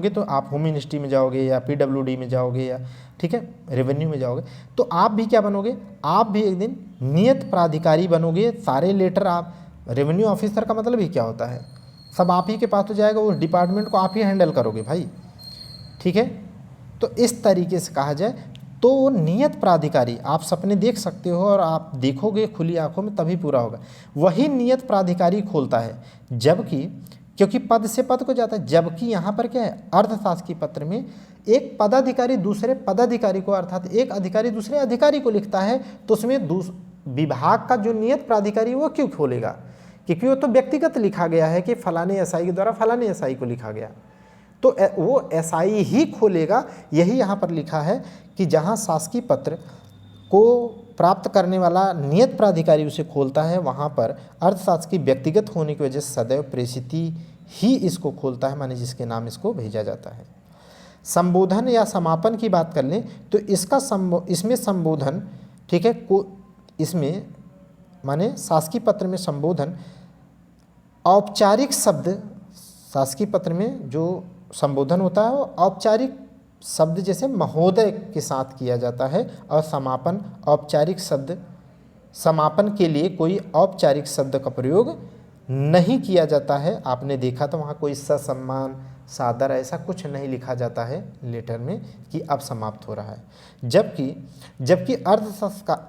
तो आप होम मिनिस्ट्री में जाओगे या PWD में जाओगे या ठीक है रेवेन्यू में जाओगे, तो आप भी क्या बनोगे, आप भी एक दिन नियत प्राधिकारी बनोगे। सारे लेटर आप, रेवेन्यू ऑफिसर का मतलब ही क्या होता है, सब आप ही के पास तो जाएगा, उस डिपार्टमेंट को आप ही हैंडल करोगे भाई। ठीक है, तो इस तरीके से कहा जाए तो नियत प्राधिकारी आप सपने देख सकते हो और आप देखोगे खुली आंखों में तभी पूरा होगा, वही नियत प्राधिकारी खोलता है। जबकि क्योंकि पद से पद को जाता है, जबकि यहाँ पर क्या है, अर्थशास्त्रीय पत्र में एक पदाधिकारी दूसरे पदाधिकारी को, अर्थात एक अधिकारी दूसरे अधिकारी को लिखता है, तो उसमें विभाग का जो नियत प्राधिकारी वो क्यों खोलेगा, क्योंकि वो तो व्यक्तिगत लिखा गया है कि फलाने SI के द्वारा फलाने SI को लिखा गया, तो वो SI ही खोलेगा। यही यहाँ पर लिखा है कि जहाँ शासकीय पत्र को प्राप्त करने वाला नियत प्राधिकारी उसे खोलता है, वहाँ पर अर्थशास्त्र की व्यक्तिगत होने की वजह से सदैव प्रेषिती ही इसको खोलता है, माने जिसके नाम इसको भेजा जाता है। संबोधन या समापन की बात कर लें तो इसमें संबोधन, ठीक है, इसमें माने शासकीय पत्र में संबोधन औपचारिक शब्द, शासकीय पत्र में जो संबोधन होता है वो औपचारिक शब्द जैसे महोदय के साथ किया जाता है, और समापन औपचारिक शब्द, समापन के लिए कोई औपचारिक शब्द का प्रयोग नहीं किया जाता है। आपने देखा तो वहाँ कोई ससम्मान, सादर ऐसा कुछ नहीं लिखा जाता है लेटर में कि अब समाप्त हो रहा है। जबकि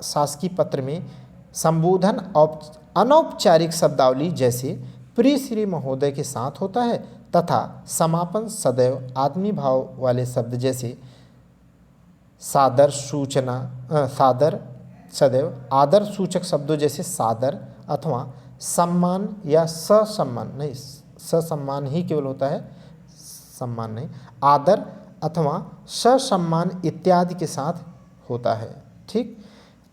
शासकीय पत्र में संबोधन अनौपचारिक शब्दावली जैसे प्रिय श्री महोदय के साथ होता है, तथा समापन सदैव आत्मीय भाव वाले शब्द जैसे सादर सदैव आदर सूचक शब्दों जैसे सादर अथवा सम्मान या ससम्मान, नहीं ससम्मान ही केवल होता है, सम्मान नहीं, आदर अथवा ससम्मान इत्यादि के साथ होता है। ठीक,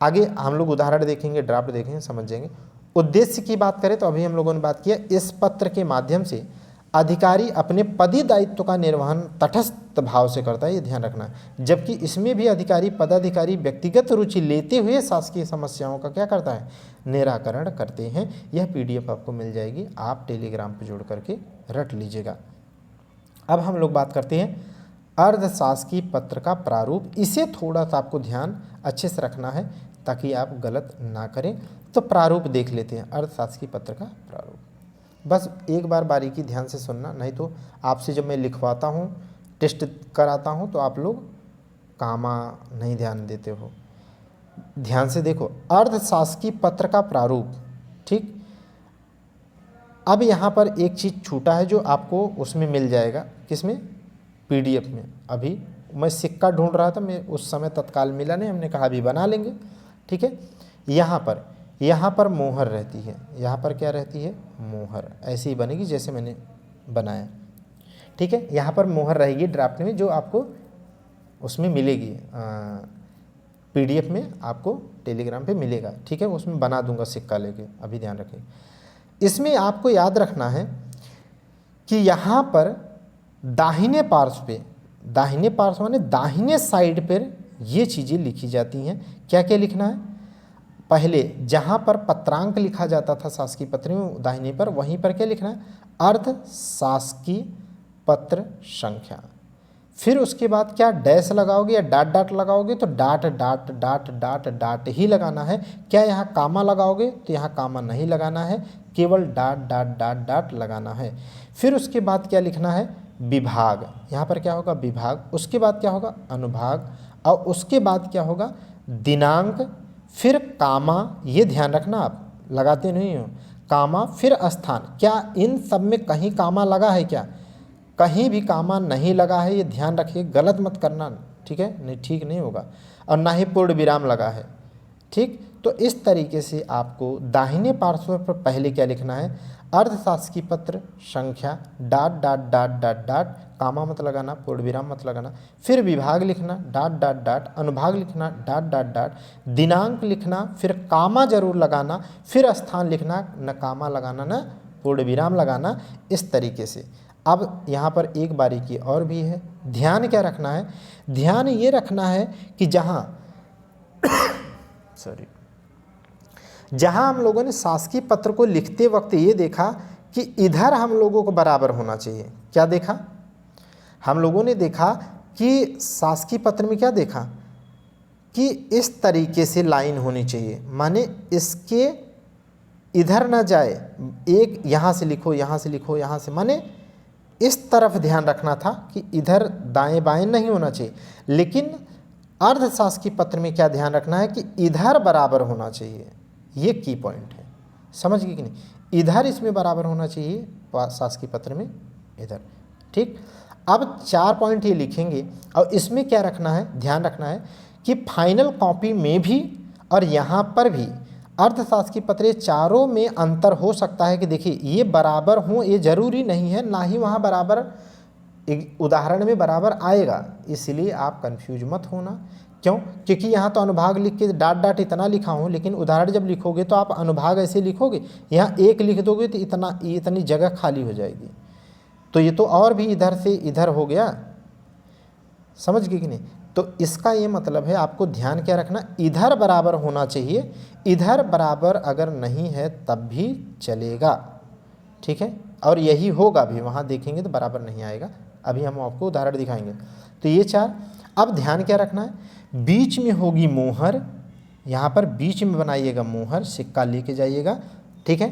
आगे हम लोग उदाहरण देखेंगे, ड्राफ्ट देखेंगे, समझ जाएंगे। उद्देश्य की बात करें तो अभी हम लोगों ने बात किया, इस पत्र के माध्यम से अधिकारी अपने पदीय दायित्व का निर्वहन तटस्थ भाव से करता है, ये ध्यान रखना है। जबकि इसमें भी पदाधिकारी व्यक्तिगत रुचि लेते हुए शासकीय समस्याओं का क्या करता है, निराकरण करते हैं। यह PDF आपको मिल जाएगी, आप टेलीग्राम पर जोड़ करके रट लीजिएगा। अब हम लोग बात करते हैं अर्धशासकीय पत्र का प्रारूप। इसे थोड़ा सा आपको ध्यान अच्छे से रखना है ताकि आप गलत ना करें। तो प्रारूप देख लेते हैं, अर्थशास्त्रीय पत्र का प्रारूप। बस एक बार बारीकी ध्यान से सुनना, नहीं तो आपसे जब मैं लिखवाता हूँ, टेस्ट कराता हूँ, तो आप लोग कामा नहीं ध्यान देते हो। ध्यान से देखो, अर्धशासकीय पत्र का प्रारूप। ठीक, अब यहाँ पर एक चीज़ छूटा है जो आपको उसमें मिल जाएगा, किसमें, PDF में। अभी मैं सिक्का ढूंढ रहा था, मैं उस समय तत्काल मिला नहीं, हमने कहा अभी बना लेंगे। ठीक है, यहाँ पर मोहर रहती है, यहाँ पर क्या रहती है, मोहर, ऐसे ही बनेगी जैसे मैंने बनाया। ठीक है, यहाँ पर मोहर रहेगी ड्राफ्ट में, जो आपको उसमें मिलेगी, PDF में आपको टेलीग्राम पे मिलेगा। ठीक है, उसमें बना दूंगा सिक्का लेके, अभी ध्यान रखें। इसमें आपको याद रखना है कि यहाँ पर दाहिने पार्श्व माने दाहिने साइड पर ये चीज़ें लिखी जाती हैं। क्या क्या लिखना है, पहले जहाँ पर पत्रांक लिखा जाता था शासकीय पत्र में दाहिने पर, वहीं पर क्या लिखना है, अर्धशासकीय पत्र संख्या। फिर उसके बाद क्या डैश लगाओगे या डाट डाट लगाओगे, तो dot dot dot dot dot ही लगाना है। क्या यहाँ कामा लगाओगे, तो यहाँ कामा नहीं लगाना है, केवल डाट डाट डाट डाट लगाना है। फिर उसके बाद क्या लिखना है, विभाग, यहाँ पर क्या होगा विभाग, उसके बाद क्या होगा अनुभाग, और उसके बाद क्या होगा दिनांक, फिर कामा, ये ध्यान रखना आप लगाते नहीं हो, कामा फिर स्थान। क्या इन सब में कहीं कामा लगा है क्या, कहीं भी कामा नहीं लगा है, ये ध्यान रखिए, गलत मत करना, ठीक है, नहीं ठीक नहीं होगा, और ना ही पूर्ण विराम लगा है, ठीक। तो इस तरीके से आपको दाहिने पार्श्व पर पहले क्या लिखना है, अर्धशासकीय पत्र संख्या dot dot dot dot dot, comma मत लगाना, पूर्ण विराम मत लगाना, फिर विभाग लिखना डाट डाट डाट, अनुभाग लिखना डाट डाट डाट, दिनांक लिखना, फिर कामा जरूर लगाना, फिर स्थान लिखना, न कामा लगाना न पूर्ण विराम लगाना, इस तरीके से। अब यहाँ पर एक बारीकी और भी है, ध्यान क्या रखना है, ध्यान ये रखना है कि जहाँ हम लोगों ने शासकीय पत्र को लिखते वक्त ये देखा कि इधर हम लोगों को बराबर होना चाहिए। क्या देखा, हम लोगों ने देखा कि शासकीय पत्र में क्या देखा कि इस तरीके से लाइन होनी चाहिए, माने इसके इधर ना जाए, एक यहाँ से लिखो, यहाँ से लिखो, यहाँ से, माने इस तरफ ध्यान रखना था कि इधर दाएं बाएं नहीं होना चाहिए। लेकिन अर्धशासकीय पत्र में क्या ध्यान रखना है कि इधर बराबर होना चाहिए, ये की पॉइंट है, समझ गए कि नहीं, इधर इसमें बराबर होना चाहिए शासकीय पत्र में, इधर, ठीक। अब 4 पॉइंट ये लिखेंगे, और इसमें क्या रखना है, ध्यान रखना है कि फाइनल कॉपी में भी और यहाँ पर भी अर्धशासकीय पत्र चारों में अंतर हो सकता है कि देखिए ये बराबर हों, ये जरूरी नहीं है, ना ही वहाँ बराबर एक उदाहरण में बराबर आएगा, इसलिए आप कंफ्यूज मत होना। क्यों, क्योंकि यहाँ तो अनुभाग लिख के डाट डाट इतना लिखा हूँ, लेकिन उदाहरण जब लिखोगे तो आप अनुभाग ऐसे लिखोगे, यहाँ एक लिख दोगे तो इतनी जगह खाली हो जाएगी, तो ये तो और भी इधर से इधर हो गया, समझ गए कि नहीं। तो इसका ये मतलब है आपको ध्यान क्या रखना, इधर बराबर होना चाहिए, इधर बराबर अगर नहीं है तब भी चलेगा, ठीक है, और यही होगा भी, वहाँ देखेंगे तो बराबर नहीं आएगा, अभी हम आपको उदाहरण दिखाएंगे। तो ये 4। अब ध्यान क्या रखना है, बीच में होगी मोहर, यहाँ पर बीच में बनाइएगा मोहर, सिक्का लेके जाइएगा, ठीक है,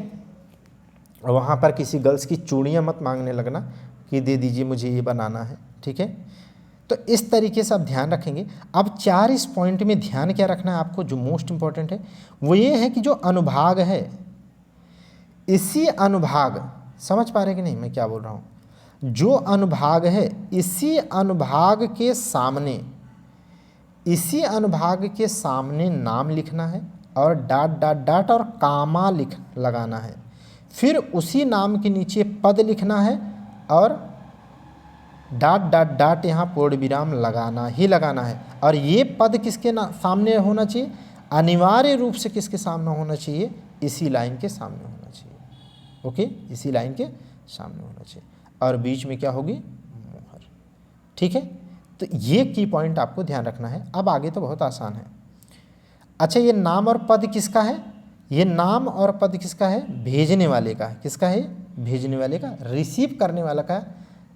और वहाँ पर किसी गर्ल्स की चूड़ियाँ मत मांगने लगना कि दे दीजिए मुझे ये बनाना है, ठीक है। तो इस तरीके से आप ध्यान रखेंगे। अब 4 इस पॉइंट में ध्यान क्या रखना है आपको, जो मोस्ट इंपॉर्टेंट है वो ये है कि जो अनुभाग है, इसी अनुभाग, समझ पा रहे कि नहीं मैं क्या बोल रहा हूँ, जो अनुभाग है इसी अनुभाग के सामने, इसी अनुभाग के सामने नाम लिखना है, और डाट डाट डाट और कामा लगाना है, फिर उसी नाम के नीचे पद लिखना है, और डाट डाट डाट यहाँ पूर्ण विराम लगाना ही लगाना है। और ये पद किसके सामने होना चाहिए, अनिवार्य रूप से किसके सामने होना चाहिए, इसी लाइन के सामने होना चाहिए, ओके, इसी लाइन के सामने होना चाहिए, और बीच में क्या होगी मोहर, ठीक है। तो ये की पॉइंट आपको ध्यान रखना है। अब आगे तो बहुत आसान है। अच्छा, ये नाम और पद किसका है, ये नाम और पद किसका है, भेजने वाले का है, किसका है, भेजने वाले का, रिसीव करने वाला का,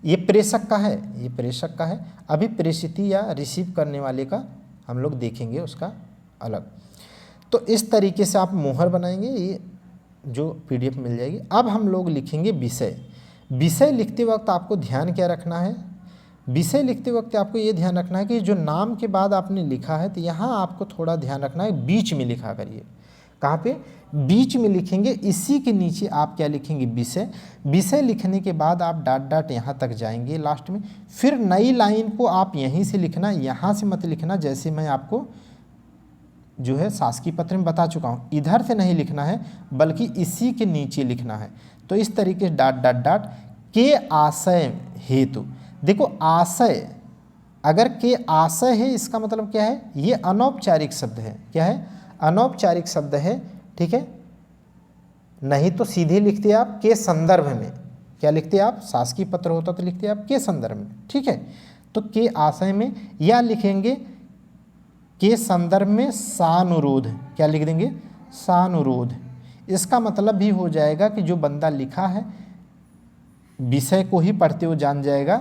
ये प्रेषक का है, ये प्रेषक का है। अभी प्रेषिती या रिसीव करने वाले का हम लोग देखेंगे उसका अलग। तो इस तरीके से आप मोहर बनाएंगे, ये जो PDF मिल जाएगी। अब हम लोग लिखेंगे विषय। विषय लिखते वक्त आपको ध्यान क्या रखना है, विषय लिखते वक्त आपको ये ध्यान रखना है कि जो नाम के बाद आपने लिखा है तो यहाँ आपको थोड़ा ध्यान रखना है, बीच में लिखा करिए। कहाँ पे, बीच में लिखेंगे, इसी के नीचे आप क्या लिखेंगे, विषय। विषय लिखने के बाद आप डाट डाट यहाँ तक जाएंगे लास्ट में, फिर नई लाइन को आप यहीं से लिखना, यहाँ से मत लिखना, जैसे मैं आपको जो है शासकीय पत्र में बता चुका हूँ, इधर से नहीं लिखना है बल्कि इसी के नीचे लिखना है। तो इस तरीके से डाट डाट डाट के आशय हेतु, देखो आशय, अगर के आशय है इसका मतलब क्या है, ये अनौपचारिक शब्द है, क्या है, अनौपचारिक शब्द है, ठीक है। नहीं तो सीधे लिखते आप के संदर्भ में, क्या लिखते आप, शासकीय पत्र होता तो लिखते आप के संदर्भ में, ठीक है। तो के आशय में, या लिखेंगे के संदर्भ में सानुरोध, क्या लिख देंगे, सानुरोध। इसका मतलब भी हो जाएगा कि जो बंदा लिखा है विषय को ही पढ़ते हुए जान जाएगा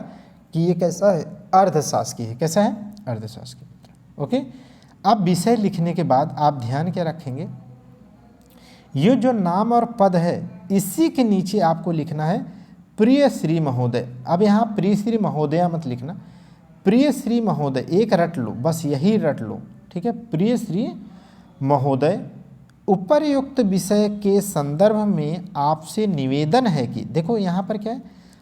कि ये कैसा है, अर्धशासकीय है। कैसा है, अर्धशासकीय पत्र। ओके, अब विषय लिखने के बाद आप ध्यान क्या रखेंगे, ये जो नाम और पद है इसी के नीचे आपको लिखना है प्रिय श्री महोदय। अब यहाँ प्रिय श्री महोदया मत लिखना, प्रिय श्री महोदय एक रट लो, बस यही रट लो, ठीक है। प्रिय श्री महोदय, उपरयुक्त विषय के संदर्भ में आपसे निवेदन है कि, देखो यहाँ पर क्या है,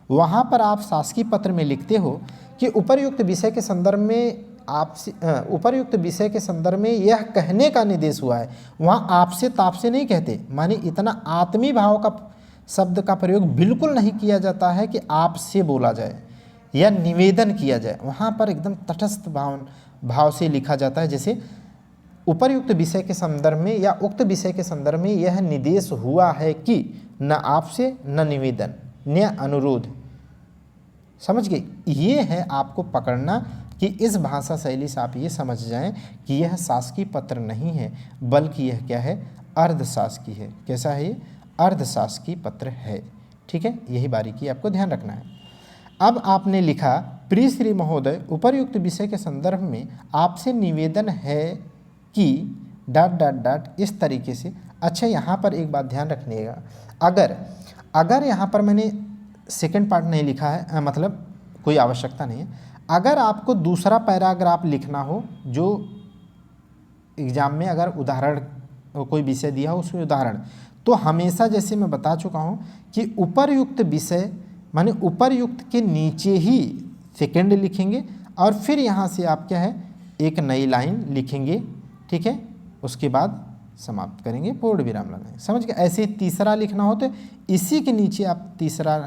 वहाँ पर आप शासकीय पत्र में लिखते हो कि उपर्युक्त विषय के संदर्भ में आपसे, उपर्युक्त विषय के संदर्भ में यह कहने का निर्देश हुआ है। वहाँ आपसे तापसे नहीं कहते, माने इतना आत्मीय भाव का शब्द का प्रयोग बिल्कुल नहीं किया जाता है कि आपसे बोला जाए या निवेदन किया जाए। वहाँ पर एकदम तटस्थ भाव से लिखा जाता है, जैसे उपर्युक्त विषय के संदर्भ में या उक्त विषय के संदर्भ में यह निर्देश हुआ है कि, न आपसे न निवेदन न अनुरोध। समझ गए, ये है आपको पकड़ना कि इस भाषा शैली से आप ये समझ जाएं कि यह शासकीय पत्र नहीं है, बल्कि यह क्या है, अर्धशासकीय है। कैसा है ये, अर्धशासकीय पत्र है। ठीक है, यही बारीकी आपको ध्यान रखना है। अब आपने लिखा प्रिय श्री महोदय, उपर्युक्त विषय के संदर्भ में आपसे निवेदन है कि डॉट डॉट डॉट, इस तरीके से। अच्छा, यहाँ पर एक बात ध्यान रखिएगा, अगर यहाँ पर मैंने सेकंड पार्ट नहीं लिखा है, मतलब कोई आवश्यकता नहीं है। अगर आपको दूसरा पैराग्राफ लिखना हो, जो एग्जाम में अगर उदाहरण कोई विषय दिया हो उसमें उदाहरण, तो हमेशा जैसे मैं बता चुका हूँ कि उपर्युक्त विषय माने उपर्युक्त के नीचे ही सेकंड लिखेंगे और फिर यहाँ से आप क्या है, एक नई लाइन लिखेंगे। ठीक है, उसके बाद समाप्त करेंगे, पूर्ण विराम लगाएंगे। समझ गए, ऐसे ही तीसरा लिखना हो तो इसी के नीचे आप तीसरा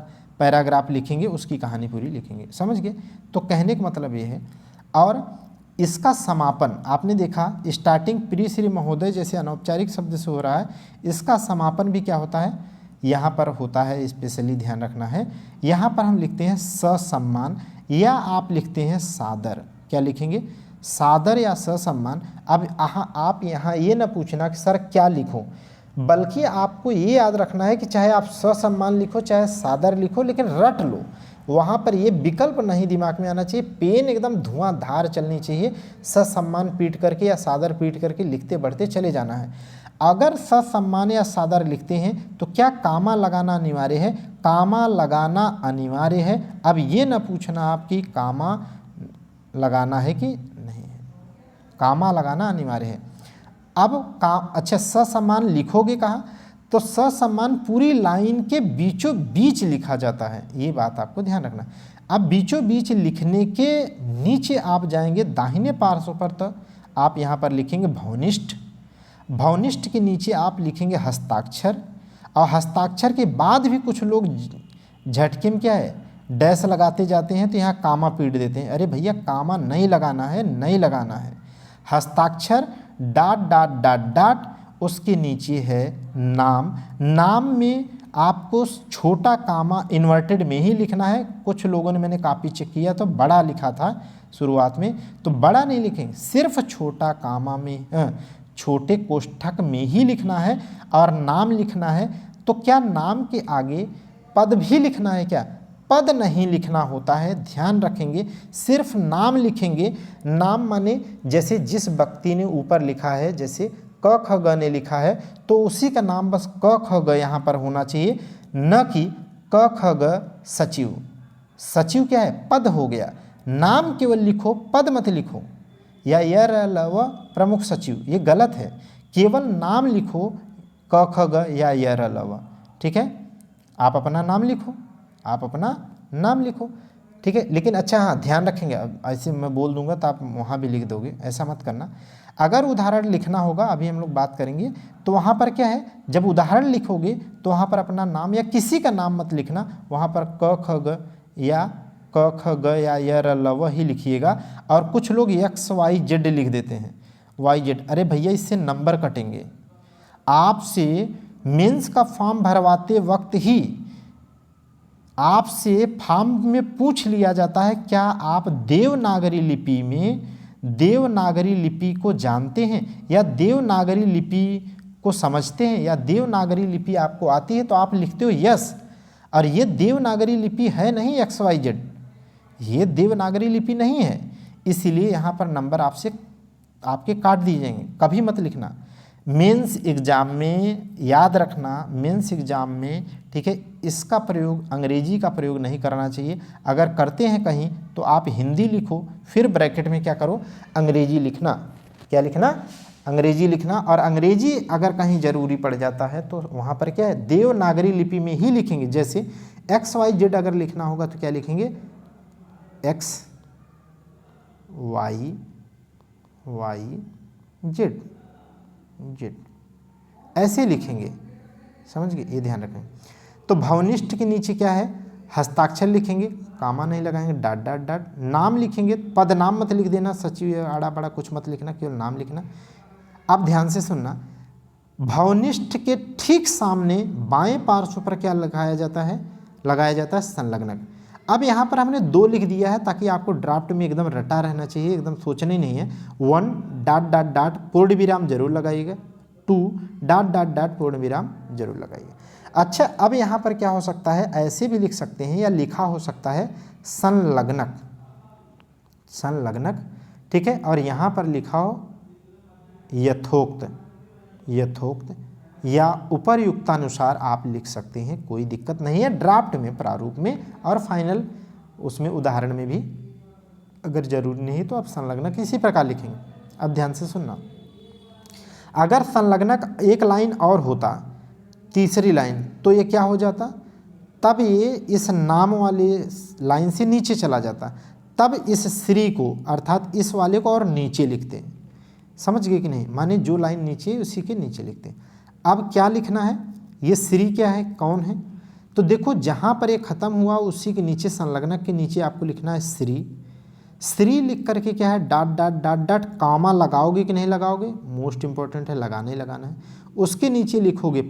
पैराग्राफ लिखेंगे, उसकी कहानी पूरी लिखेंगे। समझ गए, तो कहने का मतलब ये है। और इसका समापन आपने देखा, स्टार्टिंग प्रिय श्री महोदय जैसे अनौपचारिक शब्द से हो रहा है, इसका समापन भी क्या होता है, यहाँ पर होता है। स्पेशली ध्यान रखना है, यहाँ पर हम लिखते हैं ससम्मान या आप लिखते हैं सादर। क्या लिखेंगे, सादर या ससम्मान। अब आप यहाँ ये ना पूछना कि सर क्या लिखूं, बल्कि आपको ये याद रखना है कि चाहे आप ससम्मान लिखो चाहे सादर लिखो, लेकिन रट लो। वहाँ पर ये विकल्प नहीं दिमाग में आना चाहिए, पेन एकदम धुआंधार चलनी चाहिए। ससम्मान पीट करके या सादर पीट करके लिखते बढ़ते चले जाना है। अगर ससम्मान या सादर लिखते हैं तो क्या कामा लगाना अनिवार्य है, कामा लगाना अनिवार्य है। अब ये न पूछना आप कि कामा लगाना है कि नहीं है, कामा लगाना अनिवार्य है। अब अच्छा, ससम्मान लिखोगे कहाँ, तो ससम्मान पूरी लाइन के बीचों बीच लिखा जाता है, ये बात आपको ध्यान रखना। अब बीचों बीच लिखने के नीचे आप जाएंगे दाहिने पार्श्व पर, तो आप यहाँ पर लिखेंगे भौनिष्ठ। भौनिष्ठ के नीचे आप लिखेंगे हस्ताक्षर, और हस्ताक्षर के बाद भी कुछ लोग झटके में क्या है, डैश लगाते जाते हैं, तो यहाँ कामा पीट देते हैं। अरे भैया, कामा नहीं लगाना है, नहीं लगाना है। हस्ताक्षर डॉट डॉट डॉट डॉट, उसके नीचे है नाम। नाम में आपको छोटा कामा इन्वर्टेड में ही लिखना है। कुछ लोगों ने, मैंने कॉपी चेक किया तो बड़ा लिखा था शुरुआत में, तो बड़ा नहीं लिखेंगे, सिर्फ छोटा कामा में, छोटे कोष्ठक में ही लिखना है और नाम लिखना है। तो क्या नाम के आगे पद भी लिखना है क्या, पद नहीं लिखना होता है, ध्यान रखेंगे, सिर्फ नाम लिखेंगे। नाम माने जैसे जिस व्यक्ति ने ऊपर लिखा है, जैसे क ख ग ने लिखा है तो उसी का नाम बस क ख ग यहाँ पर होना चाहिए, न कि क ख ग सचिव। सचिव क्या है, पद हो गया। नाम केवल लिखो, पद मत लिखो। या यर लव प्रमुख सचिव, ये गलत है। केवल नाम लिखो, क ख ग या यर लव। ठीक है, आप अपना नाम लिखो, आप अपना नाम लिखो। ठीक है, लेकिन अच्छा हाँ, ध्यान रखेंगे, अब ऐसे मैं बोल दूंगा तो आप वहाँ भी लिख दोगे, ऐसा मत करना। अगर उदाहरण लिखना होगा, अभी हम लोग बात करेंगे, तो वहाँ पर क्या है, जब उदाहरण लिखोगे तो वहाँ पर अपना नाम या किसी का नाम मत लिखना, वहाँ पर क ख ग या क ख ग या य र ल व ही लिखिएगा। और कुछ लोग एक्स वाई जेड लिख देते हैं, वाई जेड। अरे भैया, इससे नंबर कटेंगे। आपसे मेंस का फॉर्म भरवाते वक्त ही आपसे फॉर्म में पूछ लिया जाता है, क्या आप देवनागरी लिपि में देवनागरी लिपि को जानते हैं या देवनागरी लिपि को समझते हैं या देवनागरी लिपि आपको आती है, तो आप लिखते हो यस। और ये देवनागरी लिपि है नहीं XYZ, ये देवनागरी लिपि नहीं है, इसीलिए यहाँ पर नंबर आपके काट दिए जाएंगे। कभी मत लिखना। मेंस एग्जाम में याद रखना, मेंस एग्जाम में, ठीक है, इसका प्रयोग, अंग्रेजी का प्रयोग नहीं करना चाहिए। अगर करते हैं कहीं तो आप हिंदी लिखो, फिर ब्रैकेट में क्या करो, अंग्रेजी लिखना। क्या लिखना, अंग्रेजी लिखना। और अंग्रेजी अगर कहीं ज़रूरी पड़ जाता है तो वहाँ पर क्या है, देवनागरी लिपि में ही लिखेंगे। जैसे XYZ अगर लिखना होगा तो क्या लिखेंगे, XYZ ऐसे लिखेंगे, समझ गए, ये ध्यान रखें। तो भवनिष्ठ के नीचे क्या है, हस्ताक्षर लिखेंगे, कामा नहीं लगाएंगे, डॉट डॉट डॉट। नाम लिखेंगे, पद नाम मत लिख देना, सचिव आड़ा बड़ा कुछ मत लिखना, केवल नाम लिखना। अब ध्यान से सुनना, भवनिष्ठ के ठीक सामने बाएं पार्श्व पर क्या लगाया जाता है संलग्नक। अब यहाँ पर हमने 2 लिख दिया है ताकि आपको ड्राफ्ट में एकदम रटा रहना चाहिए, एकदम सोचना ही नहीं है। 1 डॉट डॉट डॉट पूर्ण विराम जरूर लगाइएगा, 2 डॉट डॉट डॉट पूर्ण विराम जरूर लगाइएगा। अच्छा, अब यहाँ पर क्या हो सकता है, ऐसे भी लिख सकते हैं या लिखा हो सकता है संलग्नक, ठीक है। और यहाँ पर लिखा हो यथोक्त या उपर्युक्तानुसार आप लिख सकते हैं, कोई दिक्कत नहीं है। ड्राफ्ट में, प्रारूप में और फाइनल उसमें उदाहरण में भी अगर जरूरी नहीं तो आप संलग्नक इसी प्रकार लिखेंगे। अब ध्यान से सुनना, अगर संलग्नक एक लाइन और होता, तीसरी लाइन, तो ये क्या हो जाता, तब ये इस नाम वाले लाइन से नीचे चला जाता, तब इस श्री को अर्थात इस वाले को और नीचे लिखते। समझ गए कि नहीं, माने जो लाइन नीचे है उसी के नीचे लिखते। अब क्या लिखना है, ये श्री क्या है, कौन है, तो देखो जहाँ पर ये खत्म हुआ उसी के नीचे, संलग्नक के नीचे आपको लिखना है श्री लिख करके क्या है, डॉट डॉट डॉट डॉट, कामा लगाओगे कि नहीं लगाओगे, मोस्ट इंपॉर्टेंट है, लगाना ही लगाना है। उसके नीचे लिखोगे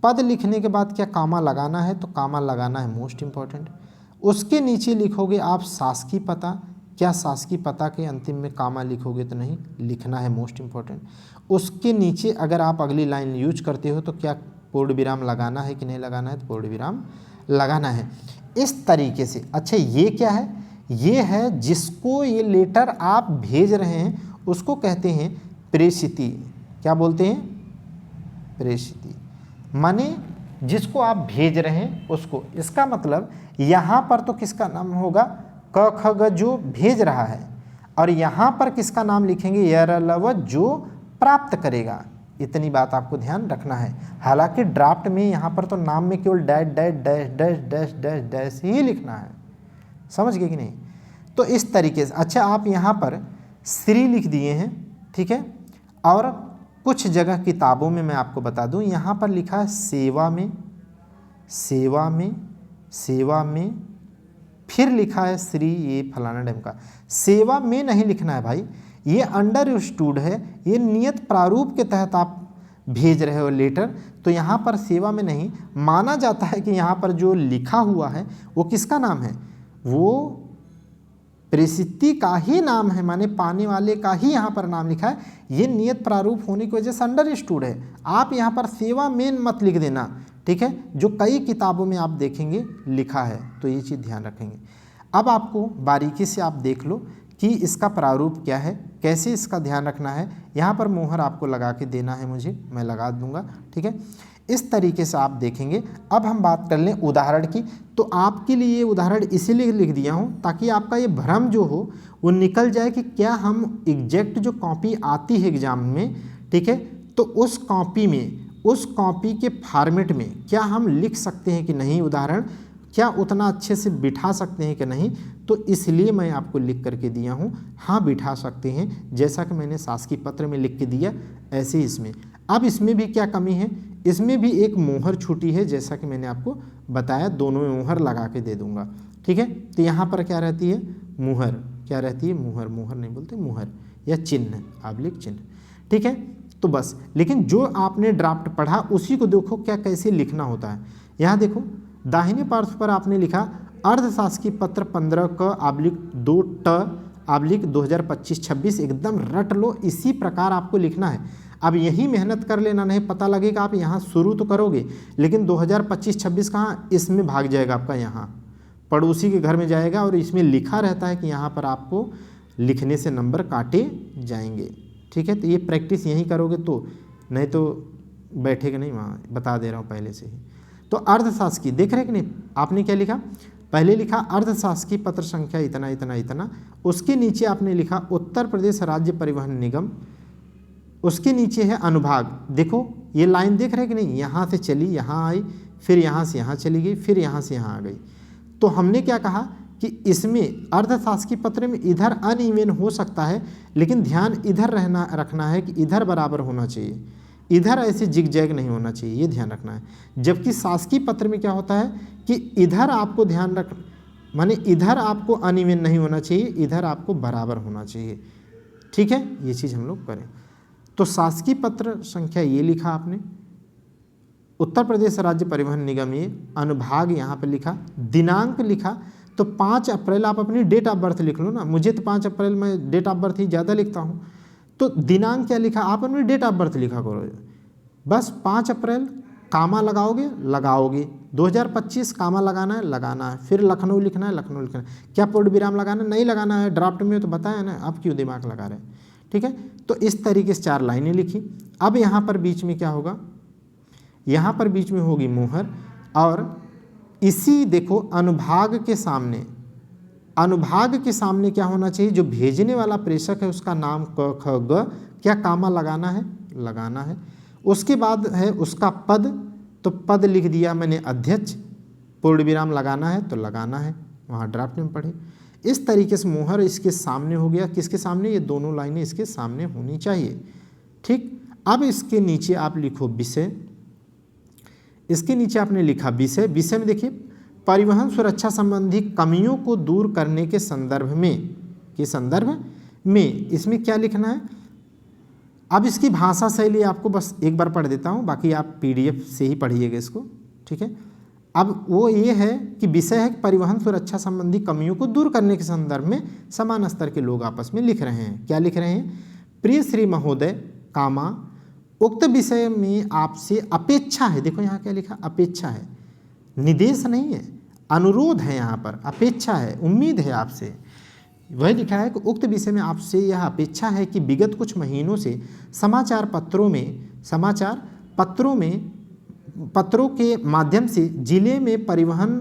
पद लिखने के बाद क्या कामा लगाना है, तो कामा लगाना है, मोस्ट इंपॉर्टेंट। उसके नीचे लिखोगे आप शासकीय पता, क्या शासकीय पता के अंतिम में कामा लिखोगे तो नहीं, लिखना है, मोस्ट इंपॉर्टेंट। उसके नीचे अगर आप अगली लाइन यूज करते हो तो क्या पूर्ण विराम लगाना है कि नहीं लगाना है, तो पूर्ण विराम लगाना है, इस तरीके से। अच्छा, ये क्या है, ये है जिसको ये लेटर आप भेज रहे हैं उसको कहते हैं प्रेषिती। क्या बोलते हैं, प्रेषिती, माने जिसको आप भेज रहे हैं उसको। इसका मतलब यहाँ पर तो किसका नाम होगा, क ख ग जो भेज रहा है, और यहाँ पर किसका नाम लिखेंगे, यरलव जो प्राप्त करेगा। इतनी बात आपको ध्यान रखना है। हालांकि ड्राफ्ट में यहाँ पर तो नाम में केवल dash dash dash dash dash dash dash ही लिखना है, समझ गए कि नहीं। तो इस तरीके से, अच्छा आप यहाँ पर श्री लिख दिए हैं, ठीक है। और कुछ जगह किताबों में मैं आपको बता दूं, यहाँ पर लिखा है सेवा में, फिर लिखा है श्री, ये फलाना डेम का। सेवा में नहीं लिखना है भाई, ये अंडरस्टूड है, ये नियत प्रारूप के तहत आप भेज रहे हो लेटर, तो यहाँ पर सेवा में नहीं। माना जाता है कि यहाँ पर जो लिखा हुआ है वो किसका नाम है, वो प्रेषिती का ही नाम है, माने पाने वाले का ही यहाँ पर नाम लिखा है। ये नियत प्रारूप होने की वजह से अंडरस्टूड है, आप यहाँ पर सेवा में मत लिख देना, ठीक है, जो कई किताबों में आप देखेंगे लिखा है, तो ये चीज़ ध्यान रखेंगे। अब आपको बारीकी से आप देख लो कि इसका प्रारूप क्या है, कैसे इसका ध्यान रखना है। यहाँ पर मोहर आपको लगा के देना है, मुझे, मैं लगा दूंगा, ठीक है। इस तरीके से आप देखेंगे। अब हम बात कर लें उदाहरण की, तो आपके लिए ये उदाहरण इसीलिए लिख दिया हूँ ताकि आपका ये भ्रम जो हो वो निकल जाए कि क्या हम एग्जैक्ट जो कॉपी आती है एग्जाम में, ठीक है, तो उस कॉपी के फॉर्मेट में क्या हम लिख सकते हैं कि नहीं, उदाहरण क्या उतना अच्छे से बिठा सकते हैं कि नहीं। तो इसलिए मैं आपको लिख करके दिया हूँ, हाँ बिठा सकते हैं, जैसा कि मैंने शासकीय पत्र में लिख के दिया ऐसे इसमें। अब इसमें भी क्या कमी है, इसमें भी एक मोहर छूटी है, जैसा कि मैंने आपको बताया, दोनों में मोहर लगा के दे दूंगा, ठीक है। तो यहाँ पर क्या रहती है, मुहर, क्या रहती है, मुहर, मोहर नहीं बोलते, मुहर या चिन्ह, आबलिक चिन्ह, ठीक है। तो बस, लेकिन जो आपने ड्राफ्ट पढ़ा उसी को देखो क्या कैसे लिखना होता है। यहाँ देखो दाहिने पार्श्व पर आपने लिखा अर्धशासकीय पत्र 15/2 ट/2025-26, एकदम रट लो, इसी प्रकार आपको लिखना है। अब यही मेहनत कर लेना, नहीं पता लगेगा आप यहाँ शुरू तो करोगे लेकिन 2025-26 कहाँ, इसमें भाग जाएगा आपका यहाँ पड़ोसी के घर में जाएगा और इसमें लिखा रहता है कि यहाँ पर आपको लिखने से नंबर काटे जाएंगे। ठीक है, तो ये प्रैक्टिस यहीं करोगे तो, नहीं तो बैठेगा नहीं वहाँ, बता दे रहा हूँ पहले से ही। तो अर्धशासकीय देख रहे कि नहीं, आपने क्या लिखा, पहले लिखा अर्धशासकीय पत्र संख्या इतना इतना इतना, उसके नीचे आपने लिखा उत्तर प्रदेश राज्य परिवहन निगम, उसके नीचे है अनुभाग। देखो ये लाइन देख रहे कि नहीं, यहाँ से चली यहाँ आई, फिर यहाँ से यहाँ चली गई, फिर यहाँ से यहाँ आ गई। तो हमने क्या कहा कि इसमें अर्धशासकीय पत्र में इधर अनइवन हो सकता है, लेकिन ध्यान इधर रखना है कि इधर बराबर होना चाहिए, इधर ऐसे जिगजैग नहीं होना चाहिए, ये ध्यान रखना है। जबकि शासकीय पत्र में क्या होता है कि इधर आपको ध्यान रख, माने इधर आपको अनइवन नहीं होना चाहिए, इधर आपको बराबर होना चाहिए। ठीक है, ये चीज़ हम लोग करें। तो शासकीय पत्र संख्या ये लिखा आपने, उत्तर प्रदेश राज्य परिवहन निगम, ये अनुभाग यहाँ पे लिखा, दिनांक लिखा तो 5 अप्रैल आप अपनी डेट ऑफ बर्थ लिख लो ना, मुझे तो 5 अप्रैल में डेट ऑफ बर्थ ही ज़्यादा लिखता हूँ, तो दिनांक क्या लिखा, आप अपनी डेट ऑफ बर्थ लिखा करो बस। 5 अप्रैल कामा लगाओगे 2025 कामा लगाना है, फिर लखनऊ लिखना है, क्या पूर्ण विराम लगाना नहीं लगाना है, ड्राफ्ट में तो बताया ना, आप क्यों दिमाग लगा रहे हैं। ठीक है, तो इस तरीके से 4 लाइनें लिखी। अब यहाँ पर बीच में क्या होगा, यहाँ पर बीच में होगी मोहर, और इसी देखो अनुभाग के सामने क्या होना चाहिए, जो भेजने वाला प्रेषक है उसका नाम क ख ग, क्या कामा लगाना है। उसके बाद है उसका पद, तो पद लिख दिया मैंने अध्यक्ष, पूर्ण विराम लगाना है तो लगाना है, वहाँ ड्राफ्ट में पढ़े। इस तरीके से मोहर इसके सामने हो गया, किसके सामने, ये दोनों लाइनें इसके सामने होनी चाहिए। ठीक, अब इसके नीचे आप लिखो विषय, इसके नीचे आपने लिखा विषय। विषय में देखिए परिवहन सुरक्षा संबंधी कमियों को दूर करने के संदर्भ में इसमें क्या लिखना है। अब इसकी भाषा शैली आपको बस एक बार पढ़ देता हूँ, बाकी आप PDF से ही पढ़िएगा इसको। ठीक है, अब वो ये है कि विषय है कि परिवहन सुरक्षा संबंधी कमियों को दूर करने के संदर्भ में समान स्तर के लोग आपस में लिख रहे हैं। क्या लिख रहे हैं, प्रिय श्री महोदय कामा, उक्त विषय में आपसे अपेक्षा है। देखो यहाँ क्या लिखा, अपेक्षा है, निर्देश नहीं है, अनुरोध है, यहाँ पर अपेक्षा है, उम्मीद है आपसे। वह लिखा है कि उक्त विषय में आपसे यह अपेक्षा है कि विगत कुछ महीनों से समाचार पत्रों के माध्यम से जिले में परिवहन